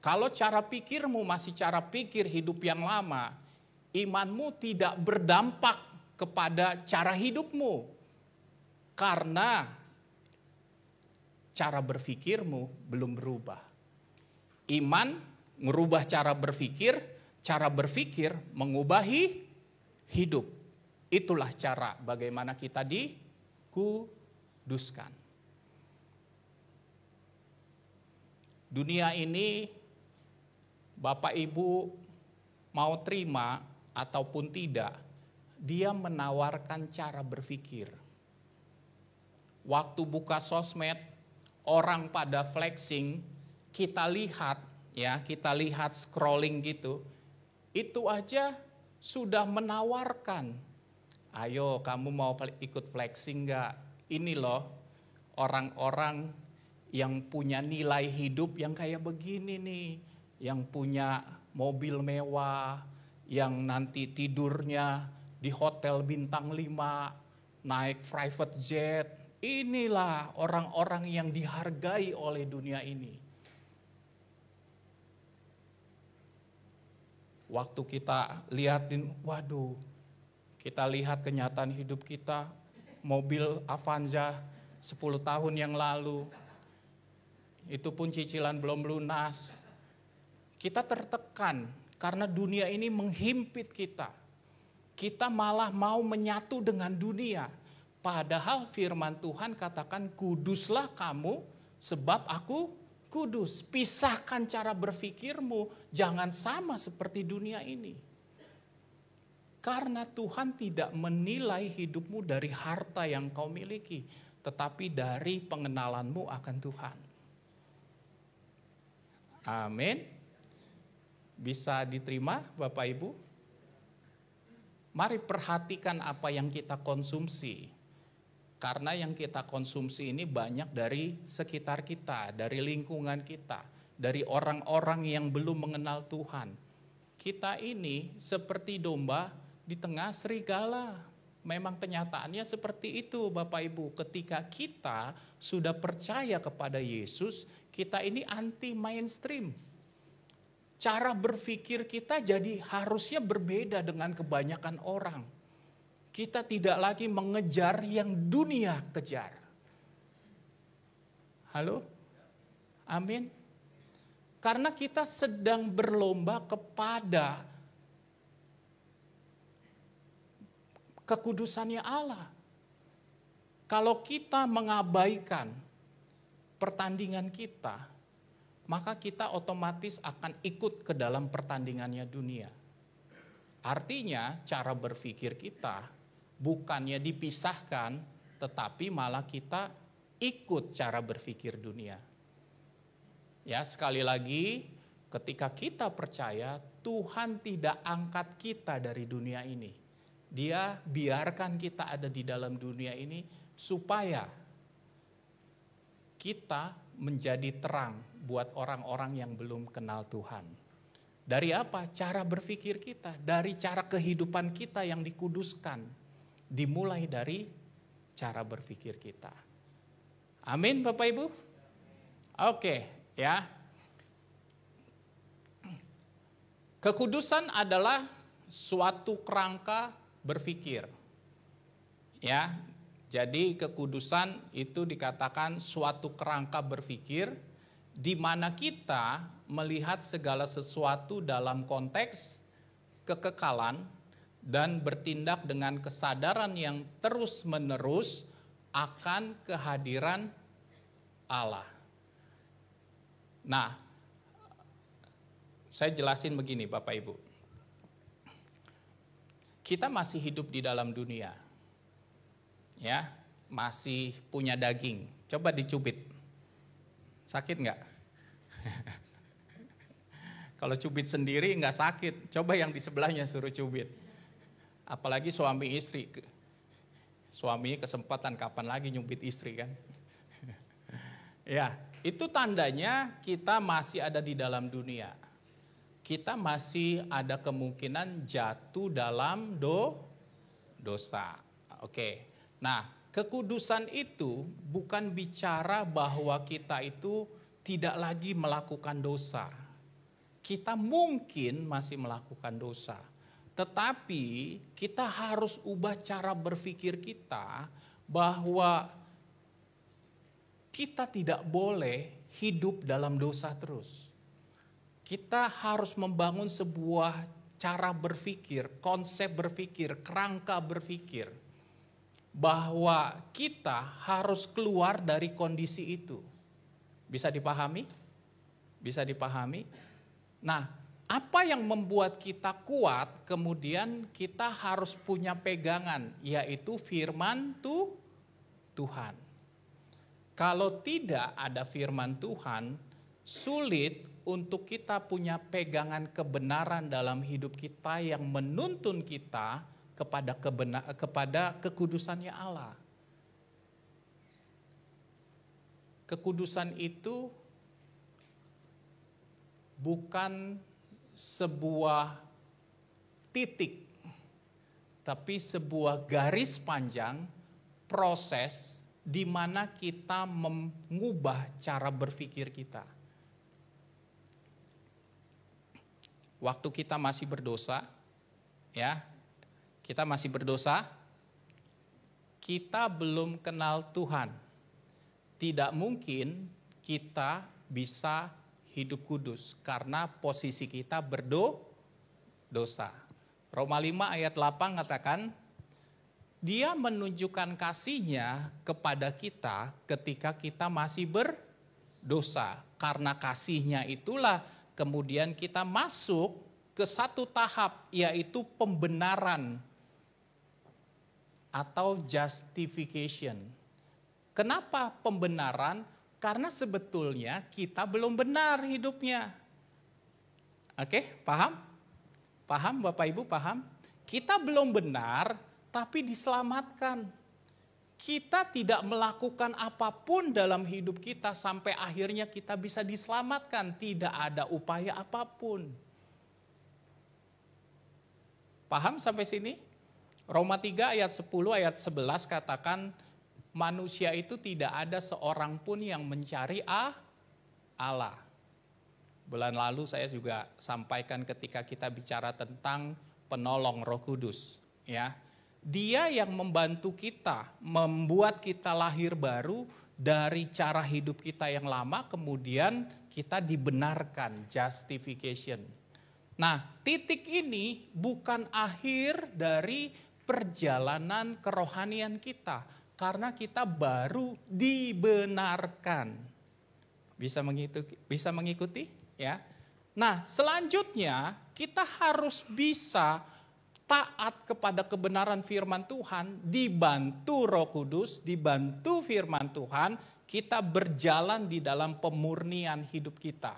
Kalau cara pikirmu masih cara pikir hidup yang lama, imanmu tidak berdampak kepada cara hidupmu. Karena cara berpikirmu belum berubah. Iman merubah cara berpikir mengubah hidup. Itulah cara bagaimana kita dikuduskan. Dunia ini Bapak Ibu mau terima ataupun tidak, dia menawarkan cara berpikir. Waktu buka sosmed, orang pada flexing, kita lihat scrolling gitu, itu aja sudah menawarkan. Ayo kamu mau ikut flexing gak? Ini loh orang-orang yang punya nilai hidup yang kayak begini nih. Yang punya mobil mewah, yang nanti tidurnya di hotel bintang 5, naik private jet. Inilah orang-orang yang dihargai oleh dunia ini. Waktu kita lihatin, waduh, kita lihat kenyataan hidup kita, mobil Avanza 10 tahun yang lalu, itu pun cicilan belum lunas. Kita tertekan karena dunia ini menghimpit kita. Kita malah mau menyatu dengan dunia. Padahal firman Tuhan katakan kuduslah kamu sebab aku kudus. Pisahkan cara berpikirmu, jangan sama seperti dunia ini. Karena Tuhan tidak menilai hidupmu dari harta yang kau miliki, tetapi dari pengenalanmu akan Tuhan. Amin. Bisa diterima Bapak Ibu? Mari perhatikan apa yang kita konsumsi. Karena yang kita konsumsi ini banyak dari sekitar kita, dari lingkungan kita, dari orang-orang yang belum mengenal Tuhan. Kita ini seperti domba di tengah serigala. Memang kenyataannya seperti itu Bapak Ibu. Ketika kita sudah percaya kepada Yesus, kita ini anti mainstream. Cara berpikir kita jadi harusnya berbeda dengan kebanyakan orang. Kita tidak lagi mengejar yang dunia kejar. Halo? Amin. Karena kita sedang berlomba kepada kekudusannya Allah. Kalau kita mengabaikan pertandingan kita, maka kita otomatis akan ikut ke dalam pertandingannya dunia. Artinya cara berpikir kita bukannya dipisahkan, tetapi malah kita ikut cara berpikir dunia. Ya, sekali lagi, ketika kita percaya, Tuhan tidak angkat kita dari dunia ini. Dia biarkan kita ada di dalam dunia ini supaya kita menjadi terang buat orang-orang yang belum kenal Tuhan. Dari apa? Cara berpikir kita, dari cara kehidupan kita yang dikuduskan. Dimulai dari cara berpikir kita. Amin Bapak Ibu? Oke, ya. Kekudusan adalah suatu kerangka berpikir. Ya. Jadi kekudusan itu dikatakan suatu kerangka berpikir di mana kita melihat segala sesuatu dalam konteks kekekalan dan bertindak dengan kesadaran yang terus-menerus akan kehadiran Allah. Nah, saya jelasin begini Bapak Ibu. Kita masih hidup di dalam dunia. Ya, masih punya daging. Coba dicubit. Sakit nggak? Kalau cubit sendiri nggak sakit. Coba yang di sebelahnya suruh cubit. Apalagi suami istri. Suami kesempatan kapan lagi nyubit istri kan? Ya, itu tandanya kita masih ada di dalam dunia. Kita masih ada kemungkinan jatuh dalam dosa. Oke. Nah, kekudusan itu bukan bicara bahwa kita itu tidak lagi melakukan dosa. Kita mungkin masih melakukan dosa. Tetapi kita harus ubah cara berpikir kita bahwa kita tidak boleh hidup dalam dosa terus. Kita harus membangun sebuah cara berpikir, konsep berpikir, kerangka berpikir. Bahwa kita harus keluar dari kondisi itu. Bisa dipahami? Bisa dipahami? Nah, apa yang membuat kita kuat, kemudian kita harus punya pegangan, yaitu firman Tuhan. Kalau tidak ada firman Tuhan, sulit untuk kita punya pegangan kebenaran dalam hidup kita yang menuntun kita kepada kekudusannya Allah. Kekudusan itu bukan sebuah titik, tapi sebuah garis panjang proses di mana kita mengubah cara berpikir kita. Waktu kita masih berdosa, ya, kita masih berdosa, kita belum kenal Tuhan. Tidak mungkin kita bisa hidup kudus karena posisi kita berdosa. Roma 5 ayat 8 katakan, Dia menunjukkan kasih-Nya kepada kita ketika kita masih berdosa. Karena kasih-Nya itulah kemudian kita masuk ke satu tahap, yaitu pembenaran atau justification. Kenapa pembenaran? Karena sebetulnya kita belum benar hidupnya. Oke, paham? Paham Bapak Ibu, paham? Kita belum benar, tapi diselamatkan. Kita tidak melakukan apapun dalam hidup kita sampai akhirnya kita bisa diselamatkan. Tidak ada upaya apapun. Paham sampai sini? Roma 3 ayat 10 ayat 11 katakan manusia itu tidak ada seorang pun yang mencari Allah. Bulan lalu saya juga sampaikan ketika kita bicara tentang penolong Roh Kudus, ya. Dia yang membantu kita, membuat kita lahir baru dari cara hidup kita yang lama, kemudian kita dibenarkan, justification. Nah, titik ini bukan akhir dari perjalanan kerohanian kita, karena kita baru dibenarkan. Bisa mengikuti? Ya. Nah, selanjutnya kita harus bisa taat kepada kebenaran firman Tuhan, dibantu Roh Kudus, dibantu firman Tuhan, kita berjalan di dalam pemurnian hidup kita.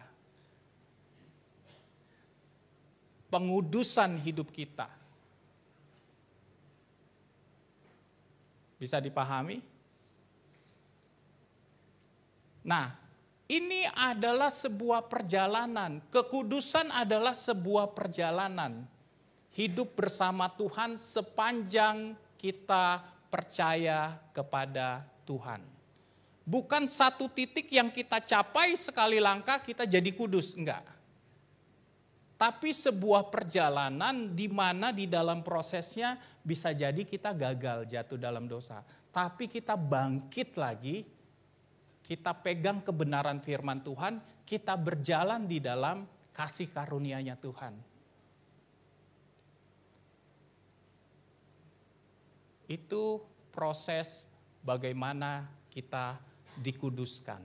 Pengudusan hidup kita. Bisa dipahami? Nah, ini adalah sebuah perjalanan. Kekudusan adalah sebuah perjalanan. Hidup bersama Tuhan sepanjang kita percaya kepada Tuhan. Bukan satu titik yang kita capai sekali langkah kita jadi kudus, enggak. Tapi sebuah perjalanan di mana di dalam prosesnya bisa jadi kita gagal jatuh dalam dosa. Tapi kita bangkit lagi, kita pegang kebenaran firman Tuhan, kita berjalan di dalam kasih karunia-Nya Tuhan. Itu proses bagaimana kita dikuduskan.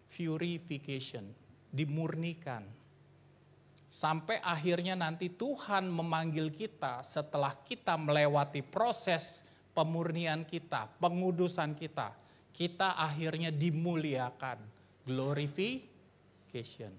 Purification, dimurnikan. Sampai akhirnya nanti Tuhan memanggil kita setelah kita melewati proses pemurnian kita, pengudusan kita. Kita akhirnya dimuliakan, glorification.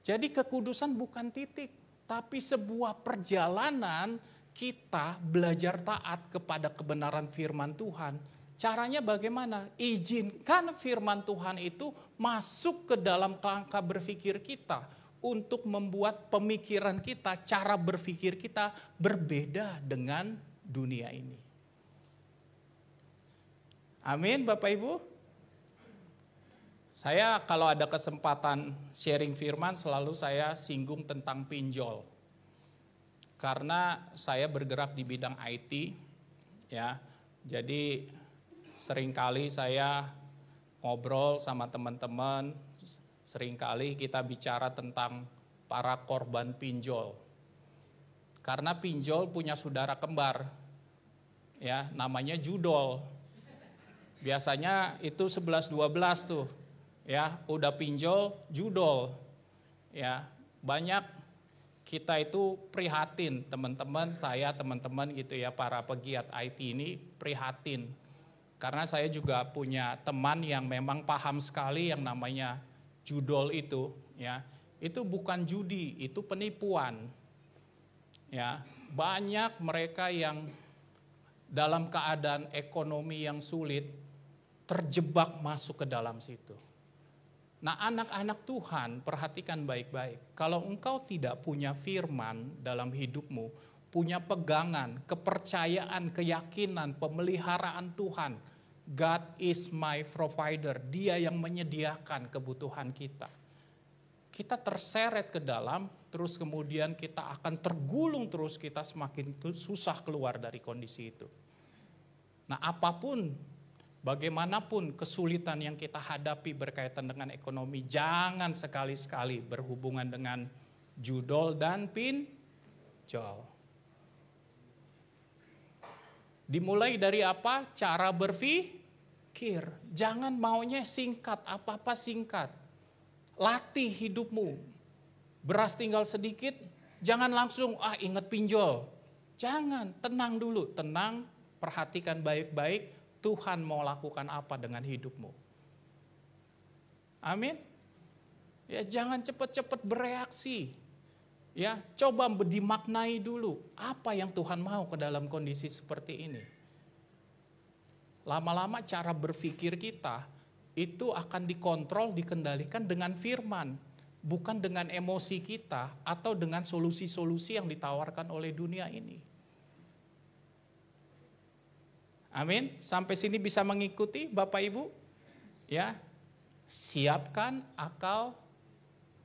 Jadi kekudusan bukan titik, tapi sebuah perjalanan kita belajar taat kepada kebenaran firman Tuhan. Caranya bagaimana? Izinkan firman Tuhan itu masuk ke dalam kerangka berpikir kita untuk membuat pemikiran kita, cara berpikir kita berbeda dengan dunia ini. Amin, Bapak Ibu. Saya kalau ada kesempatan sharing firman selalu saya singgung tentang pinjol. Karena saya bergerak di bidang IT, ya. Jadi seringkali saya ngobrol sama teman-teman, seringkali kita bicara tentang para korban pinjol. Karena pinjol punya saudara kembar, ya, namanya judol. Biasanya itu 11-12 tuh, ya, udah pinjol, judol, ya, banyak kita itu prihatin, teman-teman gitu ya, para pegiat IT ini prihatin. Karena saya juga punya teman yang memang paham sekali yang namanya judol itu, ya, itu bukan judi, itu penipuan. Ya, banyak mereka yang dalam keadaan ekonomi yang sulit, terjebak masuk ke dalam situ. Nah, anak-anak Tuhan, perhatikan baik-baik. Kalau engkau tidak punya firman dalam hidupmu, punya pegangan, kepercayaan, keyakinan, pemeliharaan Tuhan, God is my provider, Dia yang menyediakan kebutuhan kita. Kita terseret ke dalam, terus kemudian kita akan tergulung terus, kita semakin susah keluar dari kondisi itu. Nah, apapun, bagaimanapun kesulitan yang kita hadapi berkaitan dengan ekonomi, jangan sekali-sekali berhubungan dengan judol dan pinjol. Dimulai dari apa? Cara berpikir. Jangan maunya singkat, apa-apa singkat. Latih hidupmu. Beras tinggal sedikit, jangan langsung ingat pinjol. Jangan, tenang dulu, tenang, perhatikan baik-baik. Tuhan mau lakukan apa dengan hidupmu. Amin. Ya, jangan cepat-cepat bereaksi. Ya, coba dimaknai dulu apa yang Tuhan mau ke dalam kondisi seperti ini. Lama-lama cara berpikir kita itu akan dikontrol, dikendalikan dengan firman. bukan dengan emosi kita atau dengan solusi-solusi yang ditawarkan oleh dunia ini. Amin. Sampai sini bisa mengikuti Bapak Ibu? Ya. Siapkan akal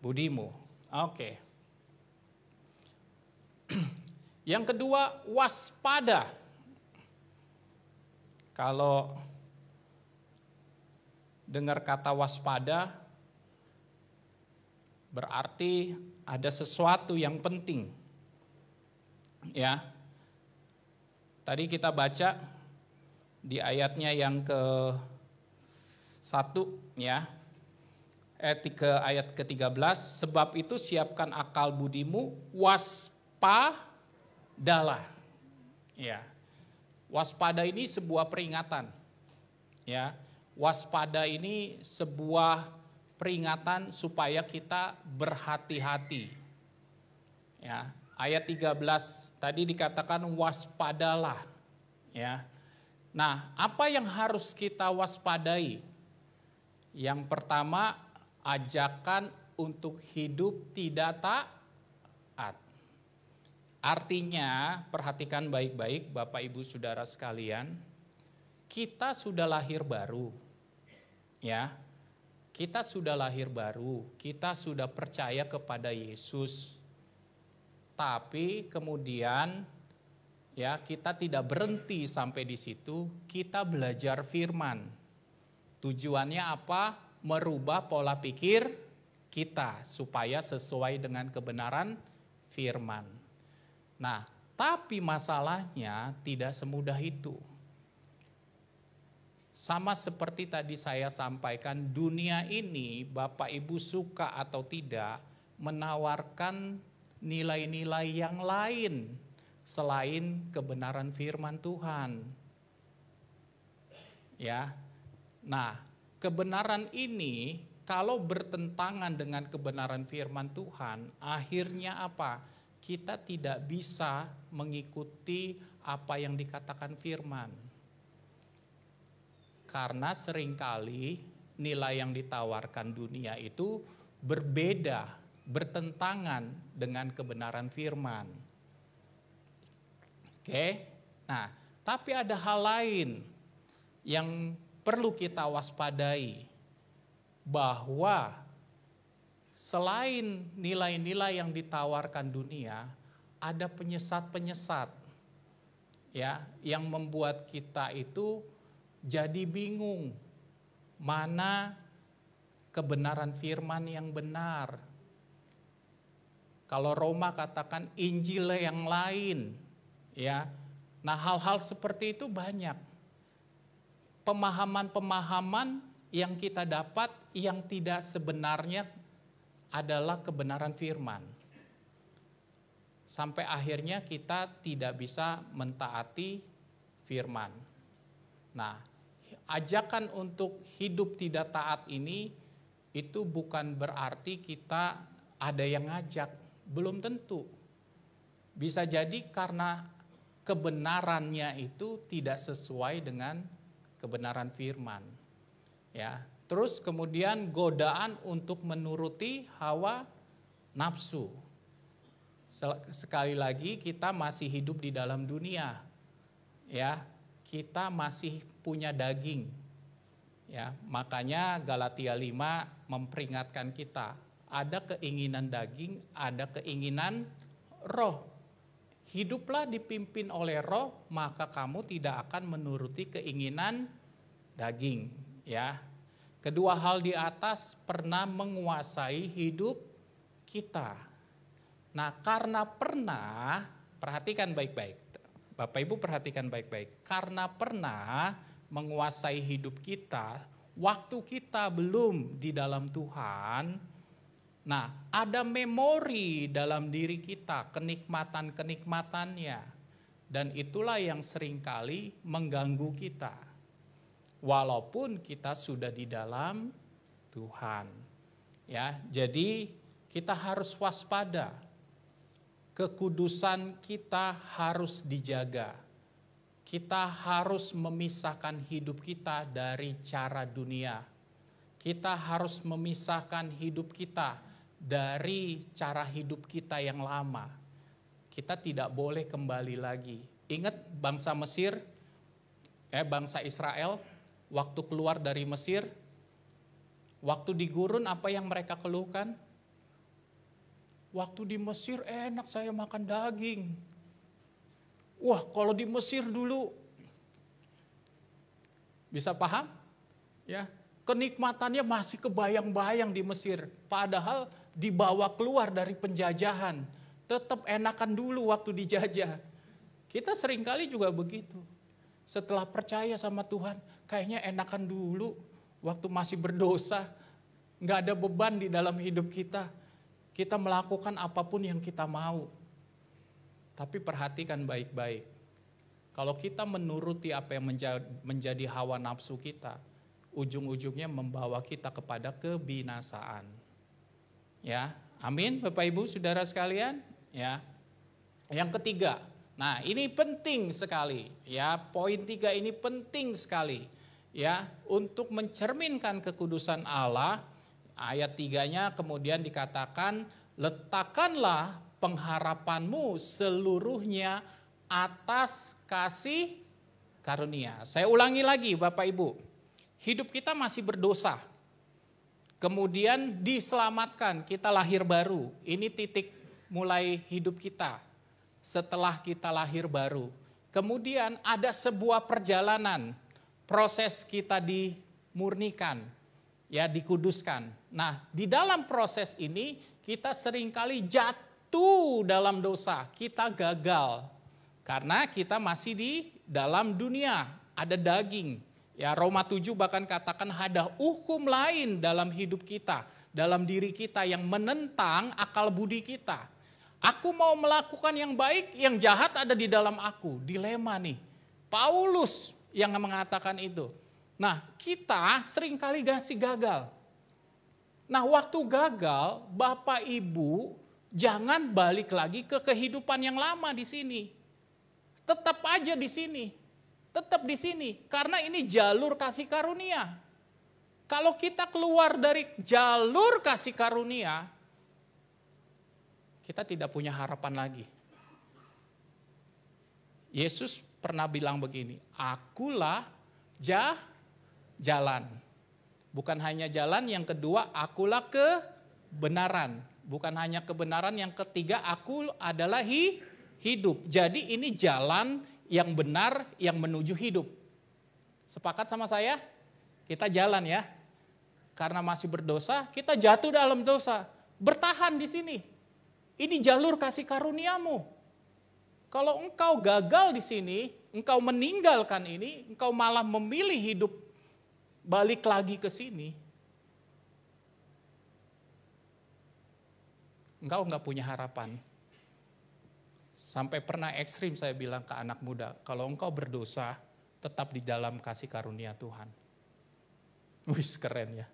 budimu. Oke. Yang kedua, waspada. Kalau dengar kata waspada, berarti ada sesuatu yang penting. Ya. Tadi kita baca di ayatnya yang ke-1 ya. Ayat ke-13, sebab itu siapkan akal budimu, waspadalah. Ya. Waspada ini sebuah peringatan. Ya. Waspada ini sebuah peringatan supaya kita berhati-hati. Ya. Ayat 13 tadi dikatakan waspadalah. Ya. Nah, apa yang harus kita waspadai? Yang pertama, ajakan untuk hidup tidak taat. Artinya, perhatikan baik-baik Bapak Ibu Saudara sekalian, kita sudah lahir baru. Ya. Kita sudah lahir baru, kita sudah percaya kepada Yesus. Tapi kemudian ya, kita tidak berhenti sampai di situ, kita belajar firman. Tujuannya apa? Merubah pola pikir kita supaya sesuai dengan kebenaran firman. Nah, tapi masalahnya tidak semudah itu. Sama seperti tadi saya sampaikan, dunia ini Bapak Ibu suka atau tidak menawarkan nilai-nilai yang lain selain kebenaran firman Tuhan. Ya. Nah, kebenaran ini kalau bertentangan dengan kebenaran firman Tuhan, akhirnya apa? Kita tidak bisa mengikuti apa yang dikatakan firman. Karena seringkali nilai yang ditawarkan dunia itu berbeda, bertentangan dengan kebenaran firman. Oke? Nah, tapi ada hal lain yang perlu kita waspadai, bahwa selain nilai-nilai yang ditawarkan dunia, ada penyesat-penyesat ya, yang membuat kita itu jadi bingung mana kebenaran firman yang benar. Kalau Roma katakan Injil yang lain, ya. Nah, hal-hal seperti itu banyak. Pemahaman-pemahaman yang kita dapat yang tidak sebenarnya adalah kebenaran firman. Sampai akhirnya kita tidak bisa mentaati firman. Nah, ajakan untuk hidup tidak taat ini itu bukan berarti kita ada yang ngajak, belum tentu. Bisa jadi karena kebenarannya itu tidak sesuai dengan kebenaran firman. Ya, terus kemudian godaan untuk menuruti hawa nafsu. Sekali lagi kita masih hidup di dalam dunia. Ya, kita masih punya daging. Ya, makanya Galatia 5 memperingatkan kita, ada keinginan daging, ada keinginan roh. Hiduplah dipimpin oleh roh, maka kamu tidak akan menuruti keinginan daging. Ya, kedua hal di atas pernah menguasai hidup kita. Nah, karena pernah, perhatikan baik-baik. Bapak Ibu perhatikan baik-baik. Karena pernah menguasai hidup kita, waktu kita belum di dalam Tuhan. Nah, ada memori dalam diri kita, kenikmatan-kenikmatannya. Dan itulah yang seringkali mengganggu kita. Walaupun kita sudah di dalam Tuhan. Ya, jadi kita harus waspada. Kekudusan kita harus dijaga. Kita harus memisahkan hidup kita dari cara dunia. Kita harus memisahkan hidup kita dari cara hidup kita yang lama. Kita tidak boleh kembali lagi. Ingat bangsa Mesir, bangsa Israel, waktu keluar dari Mesir, waktu di gurun apa yang mereka keluhkan? Waktu di Mesir enak saya makan daging. Wah, kalau di Mesir dulu, bisa paham? Ya, kenikmatannya masih kebayang-bayang di Mesir. Padahal dibawa keluar dari penjajahan. Tetap enakan dulu waktu dijajah. Kita seringkali juga begitu. Setelah percaya sama Tuhan, kayaknya enakan dulu waktu masih berdosa. Nggak ada beban di dalam hidup kita. Kita melakukan apapun yang kita mau. Tapi perhatikan baik-baik. Kalau kita menuruti apa yang menjadi hawa nafsu kita, ujung-ujungnya membawa kita kepada kebinasaan. Ya, amin Bapak Ibu Saudara sekalian. Ya. Yang ketiga, nah ini penting sekali. Ya, poin 3 ini penting sekali. Ya, untuk mencerminkan kekudusan Allah. Ayat 3-nya kemudian dikatakan, letakkanlah pengharapanmu seluruhnya atas kasih karunia. Saya ulangi lagi Bapak Ibu, hidup kita masih berdosa. Kemudian diselamatkan, kita lahir baru. Ini titik mulai hidup kita setelah kita lahir baru. Kemudian ada sebuah perjalanan, proses kita dimurnikan, ya dikuduskan. Nah, di dalam proses ini kita seringkali jatuh dalam dosa, kita gagal. Karena kita masih di dalam dunia, ada daging. Ya, Roma 7 bahkan katakan ada hukum lain dalam hidup kita, dalam diri kita yang menentang akal budi kita. Aku mau melakukan yang baik, yang jahat ada di dalam aku. Dilema nih. Paulus yang mengatakan itu. Nah, kita seringkali gagal. Nah, waktu gagal, Bapak Ibu jangan balik lagi ke kehidupan yang lama di sini. Tetap aja di sini. Tetap di sini. Karena ini jalur kasih karunia. Kalau kita keluar dari jalur kasih karunia, kita tidak punya harapan lagi. Yesus pernah bilang begini, akulah jalan. Bukan hanya jalan, yang kedua akulah kebenaran. Bukan hanya kebenaran, yang ketiga aku adalah hidup. Jadi ini jalan yang benar yang menuju hidup. Sepakat sama saya? Kita jalan ya. Karena masih berdosa, kita jatuh dalam dosa. Bertahan di sini. Ini jalur kasih karuniamu. Kalau engkau gagal di sini, engkau meninggalkan ini, engkau malah memilih hidup balik lagi ke sini, engkau enggak punya harapan. Sampai pernah ekstrim saya bilang ke anak muda, kalau engkau berdosa, tetap di dalam kasih karunia Tuhan. Wih, keren ya.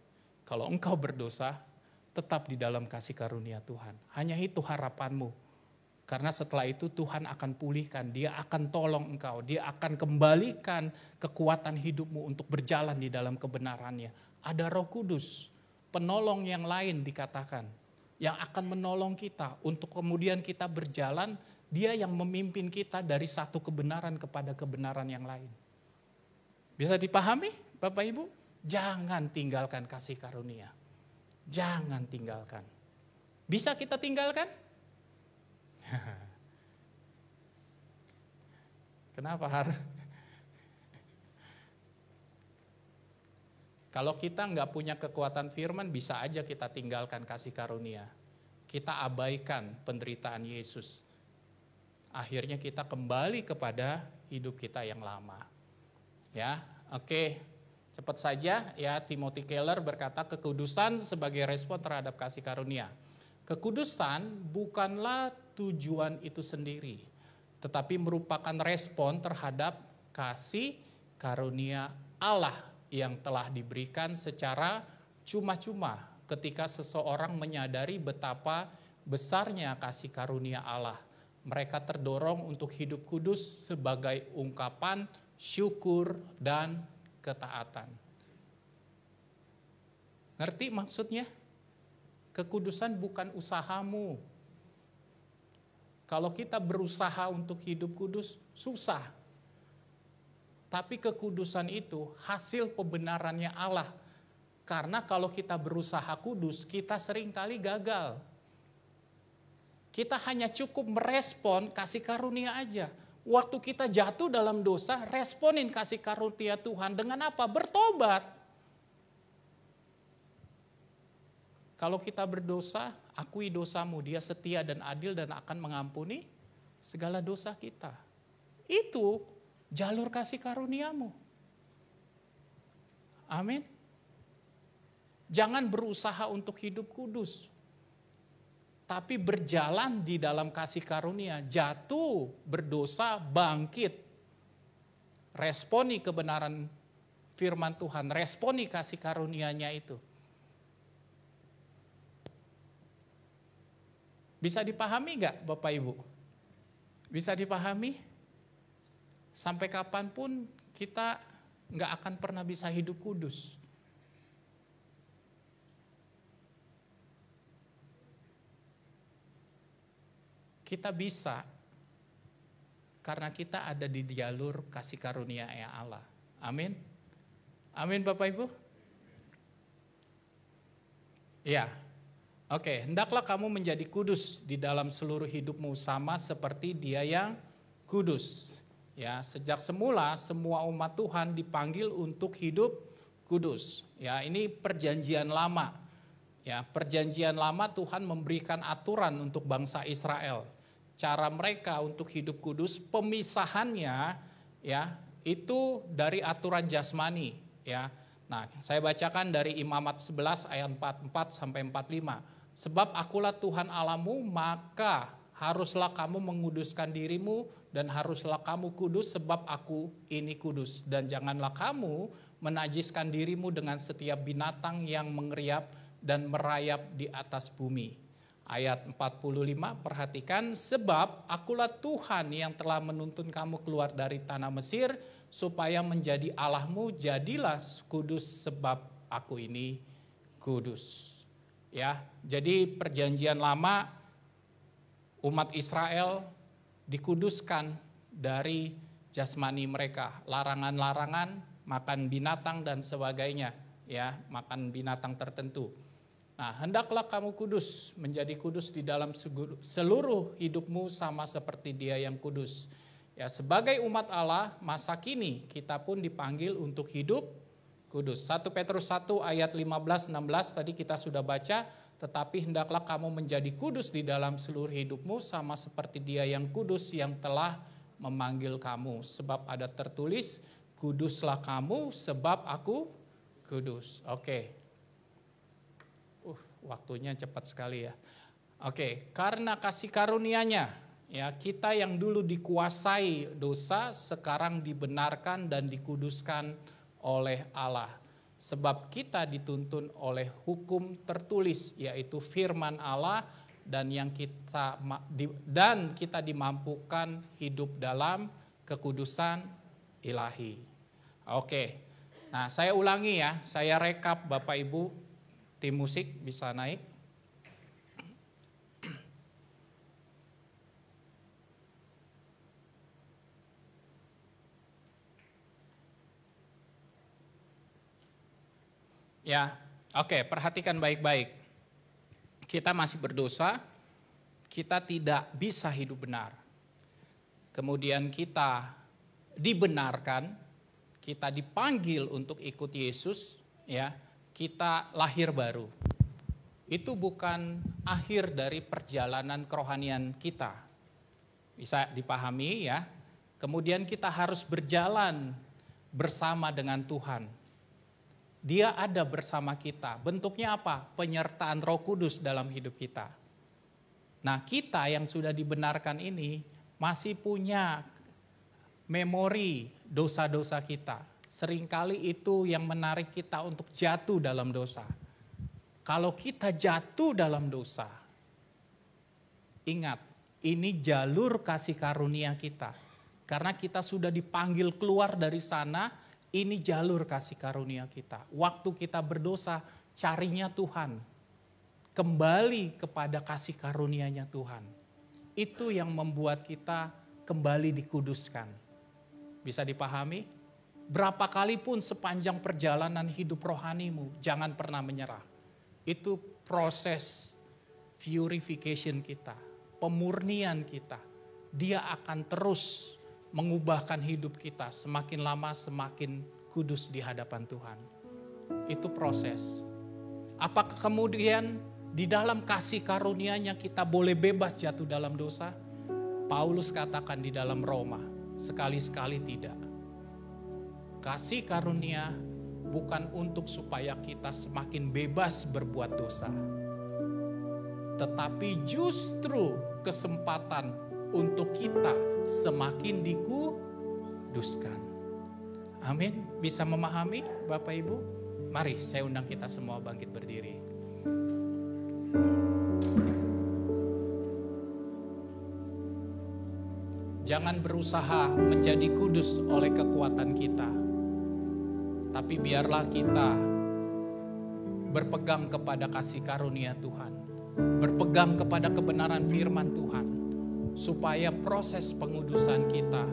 Kalau engkau berdosa, tetap di dalam kasih karunia Tuhan. Hanya itu harapanmu. Karena setelah itu Tuhan akan pulihkan, Dia akan tolong engkau, Dia akan kembalikan kekuatan hidupmu untuk berjalan di dalam kebenarannya. Ada Roh Kudus, penolong yang lain dikatakan, yang akan menolong kita untuk kemudian kita berjalan, Dia yang memimpin kita dari satu kebenaran kepada kebenaran yang lain. Bisa dipahami Bapak Ibu? Jangan tinggalkan kasih karunia. Jangan tinggalkan. Bisa kita tinggalkan? Kenapa harus? Kalau kita nggak punya kekuatan firman, bisa aja kita tinggalkan kasih karunia. Kita abaikan penderitaan Yesus. Akhirnya kita kembali kepada hidup kita yang lama. Ya, oke. Cepat saja ya, Timothy Keller berkata kekudusan sebagai respon terhadap kasih karunia. Kekudusan bukanlah tujuan itu sendiri, tetapi merupakan respon terhadap kasih karunia Allah yang telah diberikan secara cuma-cuma ketika seseorang menyadari betapa besarnya kasih karunia Allah. Mereka terdorong untuk hidup kudus sebagai ungkapan syukur dan ketaatan. Ngerti maksudnya? Kekudusan bukan usahamu. Kalau kita berusaha untuk hidup kudus, susah. Tapi kekudusan itu hasil pembenarannya Allah. Karena kalau kita berusaha kudus, kita seringkali gagal. Kita hanya cukup merespon kasih karunia aja. Waktu kita jatuh dalam dosa, responin kasih karunia Tuhan dengan apa? Bertobat. Kalau kita berdosa, akui dosamu, Dia setia dan adil dan akan mengampuni segala dosa kita. Itu jalur kasih karuniamu. Amin. Jangan berusaha untuk hidup kudus, tapi berjalan di dalam kasih karunia, jatuh, berdosa, bangkit. Responi kebenaran firman Tuhan, responi kasih karunia-Nya itu. Bisa dipahami gak Bapak Ibu? Bisa dipahami? Sampai kapanpun kita gak akan pernah bisa hidup kudus. Kita bisa karena kita ada di jalur kasih karunia ya Allah. Amin. Amin Bapak Ibu. Ya. Oke, hendaklah kamu menjadi kudus di dalam seluruh hidupmu sama seperti Dia yang kudus. Ya, sejak semula semua umat Tuhan dipanggil untuk hidup kudus. Ya, ini perjanjian lama. Ya, perjanjian lama Tuhan memberikan aturan untuk bangsa Israel. Cara mereka untuk hidup kudus, pemisahannya ya, itu dari aturan jasmani, ya. Nah, saya bacakan dari Imamat 11 ayat 44 sampai 45. Sebab akulah Tuhan Allahmu, maka haruslah kamu menguduskan dirimu dan haruslah kamu kudus sebab aku ini kudus. Dan janganlah kamu menajiskan dirimu dengan setiap binatang yang mengeriap dan merayap di atas bumi. Ayat 45, perhatikan, sebab akulah Tuhan yang telah menuntun kamu keluar dari tanah Mesir, supaya menjadi Allahmu, jadilah kudus sebab aku ini kudus. Ya, jadi perjanjian lama umat Israel dikuduskan dari jasmani mereka, larangan-larangan, makan binatang dan sebagainya, ya, makan binatang tertentu. Nah, hendaklah kamu kudus, menjadi kudus di dalam seluruh hidupmu sama seperti Dia yang kudus. Ya, sebagai umat Allah, masa kini kita pun dipanggil untuk hidup kudus. 1 Petrus 1 ayat 15-16 tadi kita sudah baca, tetapi hendaklah kamu menjadi kudus di dalam seluruh hidupmu sama seperti Dia yang kudus yang telah memanggil kamu. Sebab ada tertulis, kuduslah kamu sebab aku kudus. Oke. Waktunya cepat sekali ya. Oke, karena kasih karunia-Nya, ya, kita yang dulu dikuasai dosa sekarang dibenarkan dan dikuduskan oleh Allah. Sebab kita dituntun oleh hukum tertulis, yaitu firman Allah, dan kita dimampukan hidup dalam kekudusan ilahi. Oke. Nah, saya ulangi ya, saya rekap Bapak Ibu. Tim musik bisa naik. Ya, oke, perhatikan baik-baik. Kita masih berdosa, kita tidak bisa hidup benar. Kemudian kita dibenarkan, kita dipanggil untuk ikut Yesus, ya. Kita lahir baru. Itu bukan akhir dari perjalanan kerohanian kita. Bisa dipahami ya. Kemudian kita harus berjalan bersama dengan Tuhan. Dia ada bersama kita. Bentuknya apa? Penyertaan Roh Kudus dalam hidup kita. Nah, kita yang sudah dibenarkan ini masih punya memori dosa-dosa kita. Seringkali itu yang menarik kita untuk jatuh dalam dosa. Kalau kita jatuh dalam dosa, ingat, ini jalur kasih karunia kita. Karena kita sudah dipanggil keluar dari sana, ini jalur kasih karunia kita. Waktu kita berdosa, carinya Tuhan. kembali kepada kasih karunia-Nya Tuhan. Itu yang membuat kita kembali dikuduskan. Bisa dipahami? Berapa kali pun sepanjang perjalanan hidup rohanimu, jangan pernah menyerah. Itu proses purification kita, pemurnian kita. Dia akan terus mengubahkan hidup kita semakin lama semakin kudus di hadapan Tuhan. Itu proses. Apakah kemudian di dalam kasih karunia-Nya kita boleh bebas jatuh dalam dosa? Paulus katakan di dalam Roma, sekali-sekali tidak. Kasih karunia bukan untuk supaya kita semakin bebas berbuat dosa, tetapi justru kesempatan untuk kita semakin dikuduskan. Amin. Bisa memahami Bapak Ibu? Mari saya undang kita semua bangkit berdiri. Jangan berusaha menjadi kudus oleh kekuatan kita, tapi biarlah kita berpegang kepada kasih karunia Tuhan, berpegang kepada kebenaran firman Tuhan, supaya proses pengudusan kita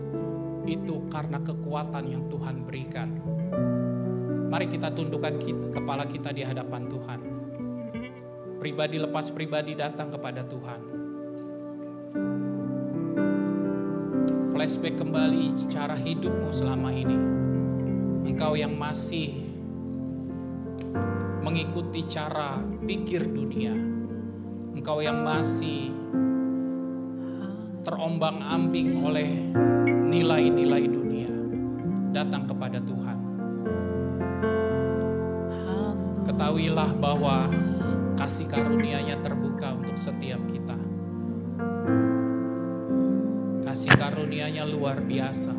itu karena kekuatan yang Tuhan berikan. Mari kita tundukkan kepala kita di hadapan Tuhan. Pribadi lepas pribadi datang kepada Tuhan. Flashback kembali cara hidupmu selama ini. Engkau yang masih mengikuti cara pikir dunia. Engkau yang masih terombang-ambing oleh nilai-nilai dunia. Datang kepada Tuhan. Ketahuilah bahwa kasih karunia-Nya terbuka untuk setiap kita. Kasih karunia-Nya luar biasa.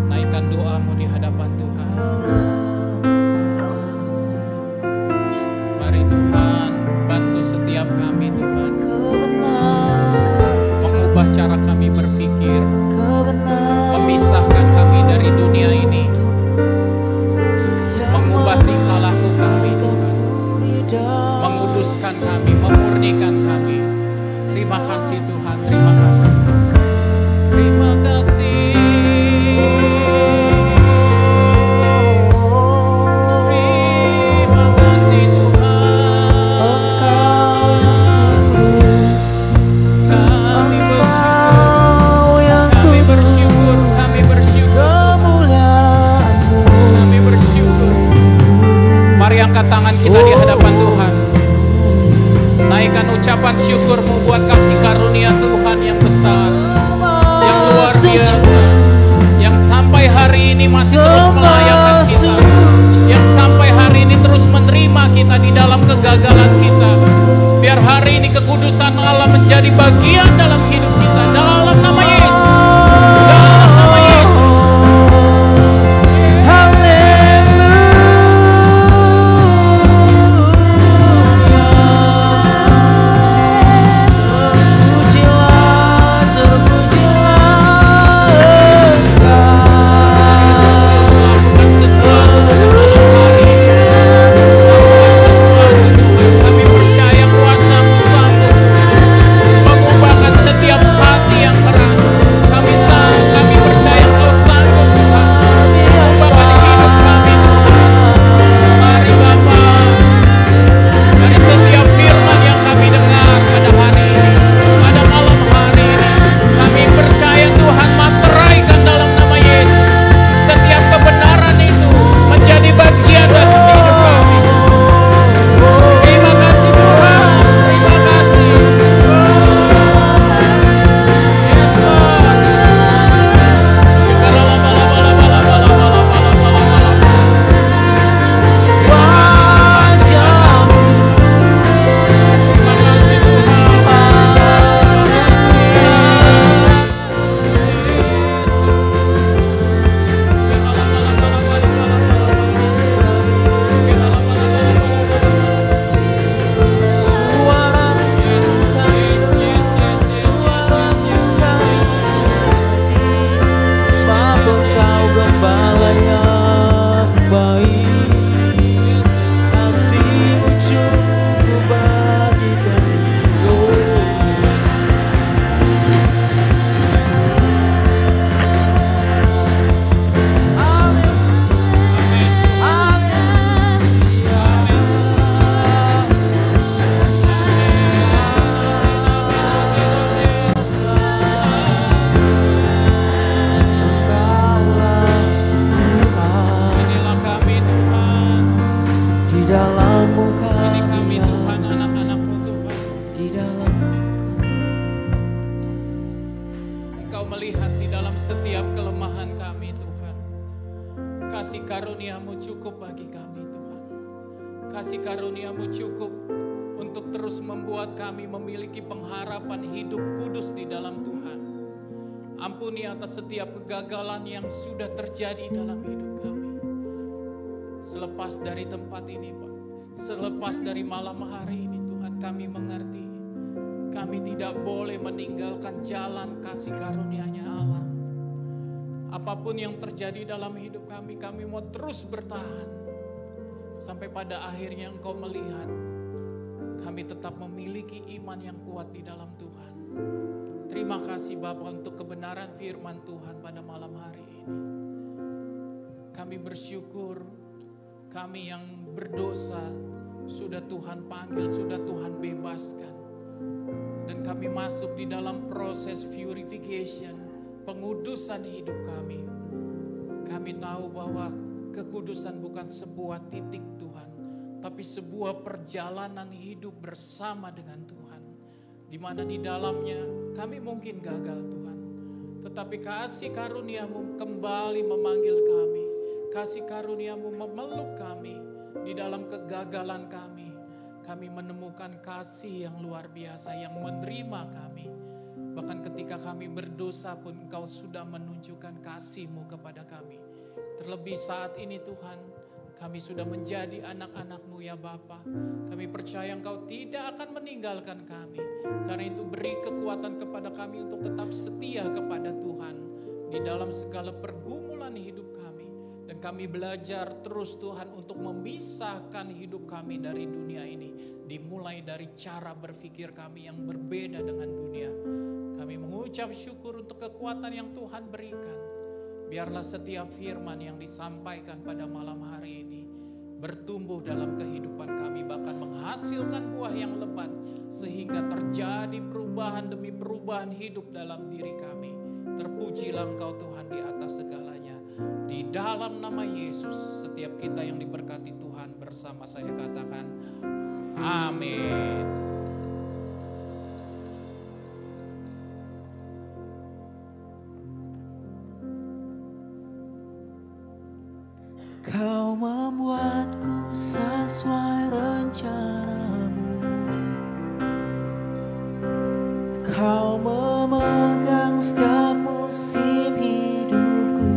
Naikkan doamu di hadapan Tuhan. Mari Tuhan, bantu setiap kami Tuhan. Mengubah cara kami berpikir. Memisahkan kami dari dunia ini. Mengubah tingkah laku kami Tuhan. Menguduskan kami, memurnikan kami. Terima kasih Tuhan, terima kasih. Terima kasih. Terima kasih Tuhan. Kami bersyukur. Kami bersyukur. Kami bersyukur. Mari angkat tangan kita di hadapan Tuhan. Naikkan ucapan syukurmu buat kasih karunia Tuhan yang besar, yang luar biasa, yang sampai hari ini masih terus melayani kita, yang sampai hari ini terus menerima kita di dalam kegagalan kita. Biar hari ini kekudusan Allah menjadi bagian dalam hidup kita, dalam nama Yesus, dalam nama Yesus. Setiap melihat di dalam setiap kelemahan kami Tuhan. Kasih karunia-Mu cukup bagi kami Tuhan. Kasih karunia-Mu cukup untuk terus membuat kami memiliki pengharapan hidup kudus di dalam Tuhan. Ampuni atas setiap kegagalan yang sudah terjadi dalam hidup kami. Selepas dari tempat ini Pak, selepas dari malam hari ini Tuhan, kami mengerti kami tidak boleh meninggalkan jalan kasih karunia-Nya Allah. Apapun yang terjadi dalam hidup kami mau terus bertahan. Sampai pada akhirnya Engkau melihat kami tetap memiliki iman yang kuat di dalam Tuhan. Terima kasih Bapa untuk kebenaran firman Tuhan pada malam hari ini. Kami bersyukur kami yang berdosa sudah Tuhan panggil, sudah Tuhan bebaskan. Dan kami masuk di dalam proses purification, pengudusan hidup kami. Kami tahu bahwa kekudusan bukan sebuah titik Tuhan, tapi sebuah perjalanan hidup bersama dengan Tuhan. Di mana di dalamnya kami mungkin gagal Tuhan. Tetapi kasih karunia-Mu kembali memanggil kami. Kasih karunia-Mu memeluk kami di dalam kegagalan kami. Kami menemukan kasih yang luar biasa yang menerima kami. Bahkan ketika kami berdosa pun Engkau sudah menunjukkan kasih-Mu kepada kami. Terlebih saat ini Tuhan, kami sudah menjadi anak-anak-Mu ya Bapa. Kami percaya Engkau tidak akan meninggalkan kami. Karena itu beri kekuatan kepada kami untuk tetap setia kepada Tuhan. Di dalam segala pergumulan hidup kami. Dan kami belajar terus Tuhan untuk memisahkan hidup kami dari dunia ini. Dimulai dari cara berpikir kami yang berbeda dengan dunia. Kami mengucap syukur untuk kekuatan yang Tuhan berikan. Biarlah setiap firman yang disampaikan pada malam hari ini bertumbuh dalam kehidupan kami, bahkan menghasilkan buah yang lebat sehingga terjadi perubahan demi perubahan hidup dalam diri kami. Terpujilah Engkau Tuhan di atas segalanya. Di dalam nama Yesus, setiap kita yang diberkati Tuhan bersama saya katakan amin. Kau membuatku sesuai rencana-Mu. Kau memegang setiap musim hidupku.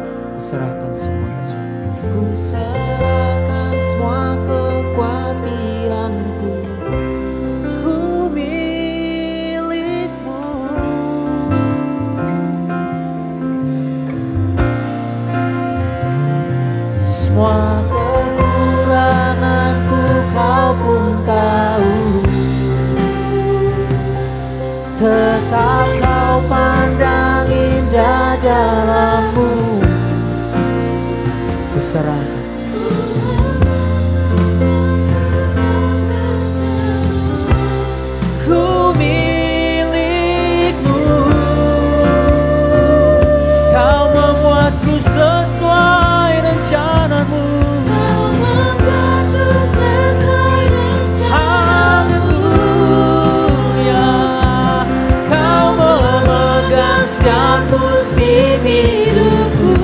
Ku serahkan semua Yesus. Ku serahkan semua kekhawatiranku. Ku milik-Mu. Semua kekuranganku Kau pun tahu. Tetap Kau pandang indah dalam-Mu. Ku serahkan. Ku milik-Mu. Kau membuatku sesuai rencana-Mu. Haleluya. Kau memegang setiap musim hidupku.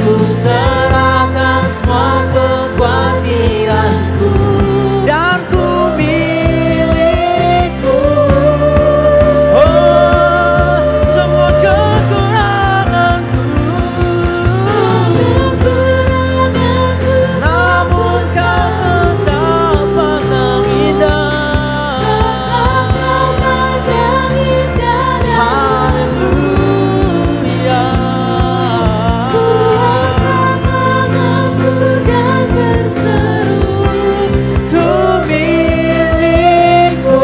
Ku serahkan semua kekhawatiranku. Dan ku milik-Mu. Oh, semua kekuranganku. Namun Kau tetap pandang indah. Haleluya. Ku milik-Mu.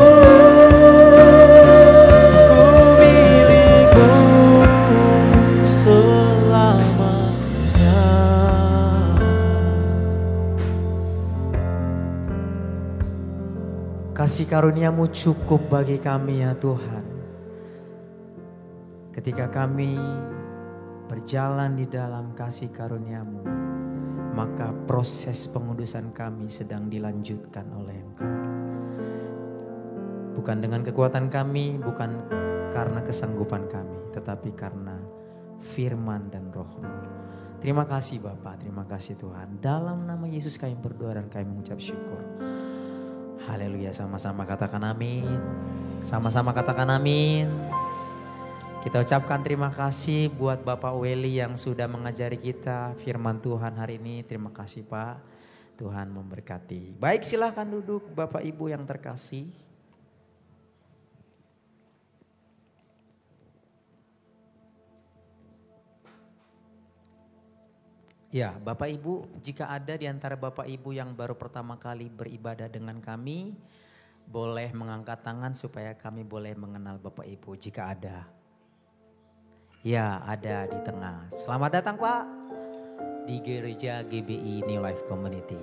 Ku milik-Mu selamanya. Kasih karunia-Mu cukup bagi kami ya Tuhan. Ketika kami berjalan di dalam kasih karunia-Mu, maka proses pengudusan kami sedang dilanjutkan oleh Engkau. Bukan dengan kekuatan kami, bukan karena kesanggupan kami, tetapi karena firman dan roh-Mu. Terima kasih Bapa, terima kasih Tuhan. Dalam nama Yesus kami berdoa dan kami mengucap syukur. Haleluya, sama-sama katakan amin. Sama-sama katakan amin. Kita ucapkan terima kasih buat Bapak Weli yang sudah mengajari kita firman Tuhan hari ini. Terima kasih Pak, Tuhan memberkati. Baik, silahkan duduk Bapak Ibu yang terkasih. Ya, Bapak Ibu, jika ada di antara Bapak Ibu yang baru pertama kali beribadah dengan kami, boleh mengangkat tangan supaya kami boleh mengenal Bapak Ibu jika ada. Ya, ada di tengah. Selamat datang Pak di Gereja GBI New Life Community.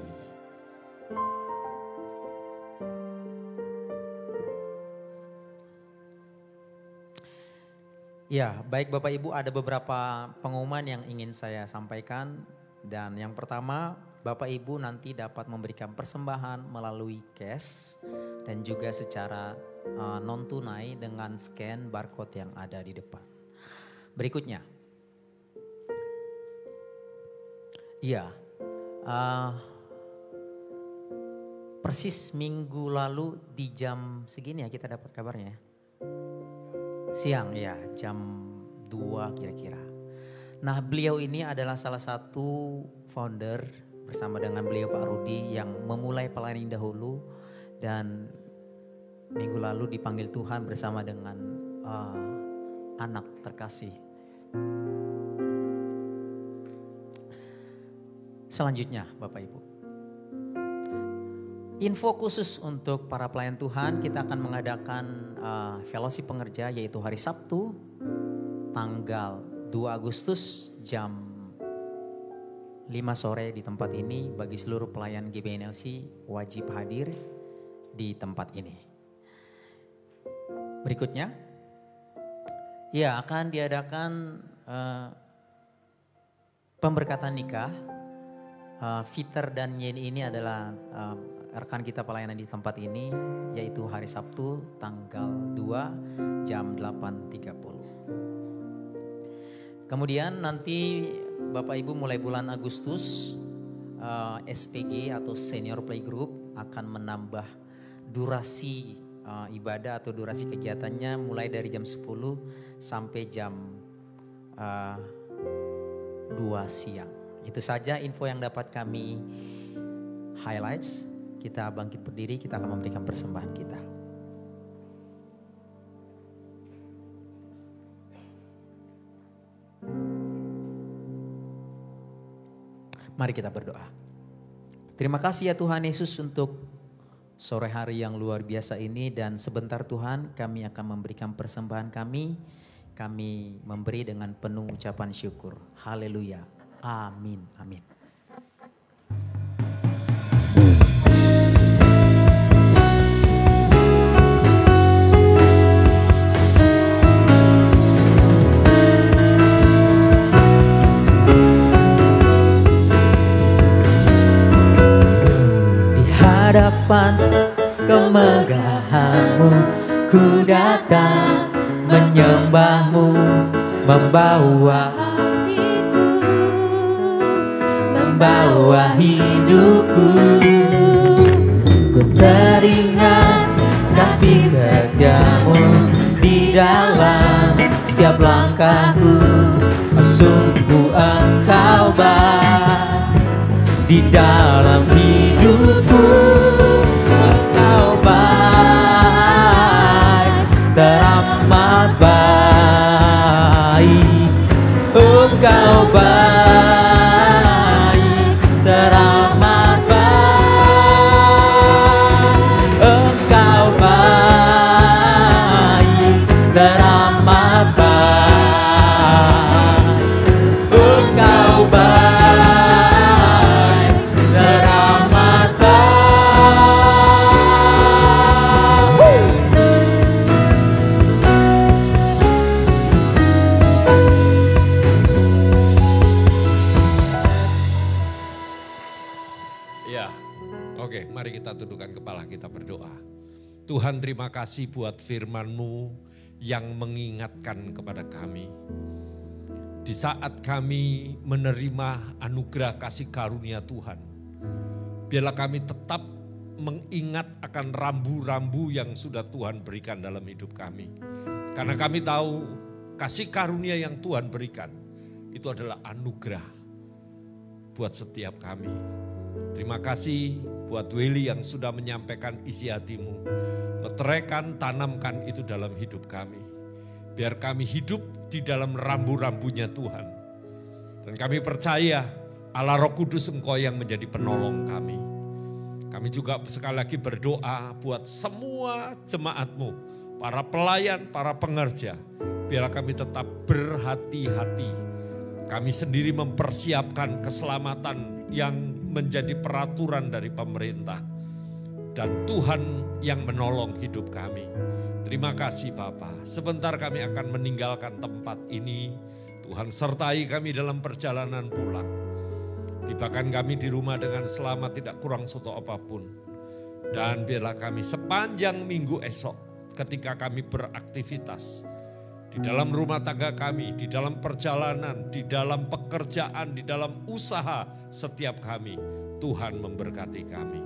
Ya, baik Bapak Ibu, ada beberapa pengumuman yang ingin saya sampaikan. Dan yang pertama, Bapak Ibu nanti dapat memberikan persembahan melalui cash dan juga secara non tunai dengan scan barcode yang ada di depan. Berikutnya, iya, persis minggu lalu di jam segini ya kita dapat kabarnya. Siang ya, jam 2 kira-kira. Nah, beliau ini adalah salah satu founder bersama dengan beliau Pak Rudi yang memulai pelayanan dahulu dan minggu lalu dipanggil Tuhan bersama dengan anak terkasih. Selanjutnya Bapak Ibu, info khusus untuk para pelayan Tuhan, kita akan mengadakan fellowship pengerja yaitu hari Sabtu tanggal 2 Agustus jam 5 sore di tempat ini. Bagi seluruh pelayan GBNLC wajib hadir di tempat ini. Berikutnya, ya akan diadakan pemberkatan nikah. Peter dan Yeni ini adalah rekan kita pelayanan di tempat ini, yaitu hari Sabtu tanggal 2 jam 8.30. Kemudian nanti Bapak Ibu mulai bulan Agustus SPG atau Senior Playgroup akan menambah durasi ibadah atau durasi kegiatannya mulai dari jam 10 sampai jam 2 siang. Itu saja info yang dapat kami highlights. Kita bangkit berdiri, kita akan memberikan persembahan kita. Mari kita berdoa. Terima kasih ya Tuhan Yesus untuk sore hari yang luar biasa ini, dan sebentar Tuhan kami akan memberikan persembahan kami. Kami memberi dengan penuh ucapan syukur. Haleluya. Amin. Amin. Hadapan kemegahan-Mu ku datang menyembah-Mu, membawa hatiku, membawa hidupku. Ku teringat kasih setia-Mu di dalam setiap langkahku. Sungguh Engkau baik di dalam hidupku. Engkau baik, teramat baik. Engkau baik, teramat baik. Engkau baik, teramat baik. Engkau baik, teramat baik. Ya, oke, mari kita tundukkan kepala, kita berdoa. Tuhan, terima kasih buat firman-Mu yang mengingatkan kepada kami. Di saat kami menerima anugerah kasih karunia Tuhan, biarlah kami tetap mengingat akan rambu-rambu yang sudah Tuhan berikan dalam hidup kami. Karena kami tahu kasih karunia yang Tuhan berikan itu adalah anugerah buat setiap kami. Terima kasih buat Willy yang sudah menyampaikan isi hatimu. Meteraikan, tanamkan itu dalam hidup kami. Biar kami hidup di dalam rambu-rambunya Tuhan. Dan kami percaya Allah Roh Kudus Engkau yang menjadi penolong kami. Kami juga sekali lagi berdoa buat semua jemaat-Mu, para pelayan, para pengerja. Biarlah kami tetap berhati-hati. Kami sendiri mempersiapkan keselamatan yang menjadi peraturan dari pemerintah. Dan Tuhan yang menolong hidup kami. Terima kasih Bapa. Sebentar kami akan meninggalkan tempat ini. Tuhan sertai kami dalam perjalanan pulang. Tibakan kami di rumah dengan selamat, tidak kurang satu apapun. Dan biarlah kami sepanjang minggu esok ketika kami beraktivitas. Di dalam rumah tangga kami, di dalam perjalanan, di dalam pekerjaan, di dalam usaha setiap kami. Tuhan memberkati kami.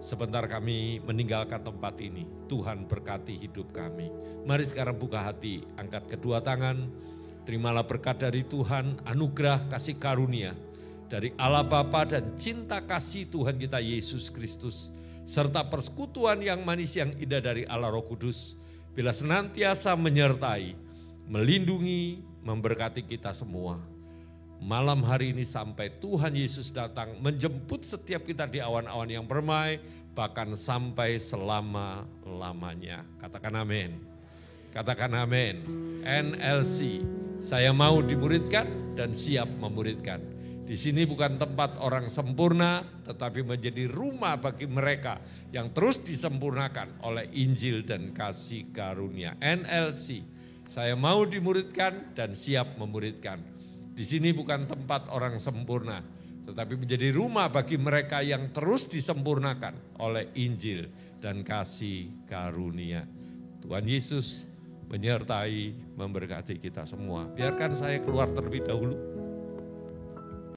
Sebentar kami meninggalkan tempat ini, Tuhan berkati hidup kami. Mari sekarang buka hati, angkat kedua tangan. Terimalah berkat dari Tuhan, anugerah kasih karunia dari Allah Bapa dan cinta kasih Tuhan kita Yesus Kristus. Serta persekutuan yang manis yang indah dari Allah Roh Kudus. Bila senantiasa menyertai, melindungi, memberkati kita semua. Malam hari ini sampai Tuhan Yesus datang menjemput setiap kita di awan-awan yang permai, bahkan sampai selama-lamanya. Katakan amin. Katakan amin. NLC, saya mau dimuridkan dan siap memuridkan. Di sini bukan tempat orang sempurna, tetapi menjadi rumah bagi mereka yang terus disempurnakan oleh Injil dan kasih karunia. NLC, saya mau dimuridkan dan siap memuridkan. Di sini bukan tempat orang sempurna, tetapi menjadi rumah bagi mereka yang terus disempurnakan oleh Injil dan kasih karunia. Tuhan Yesus menyertai, memberkati kita semua. Biarkan saya keluar terlebih dahulu.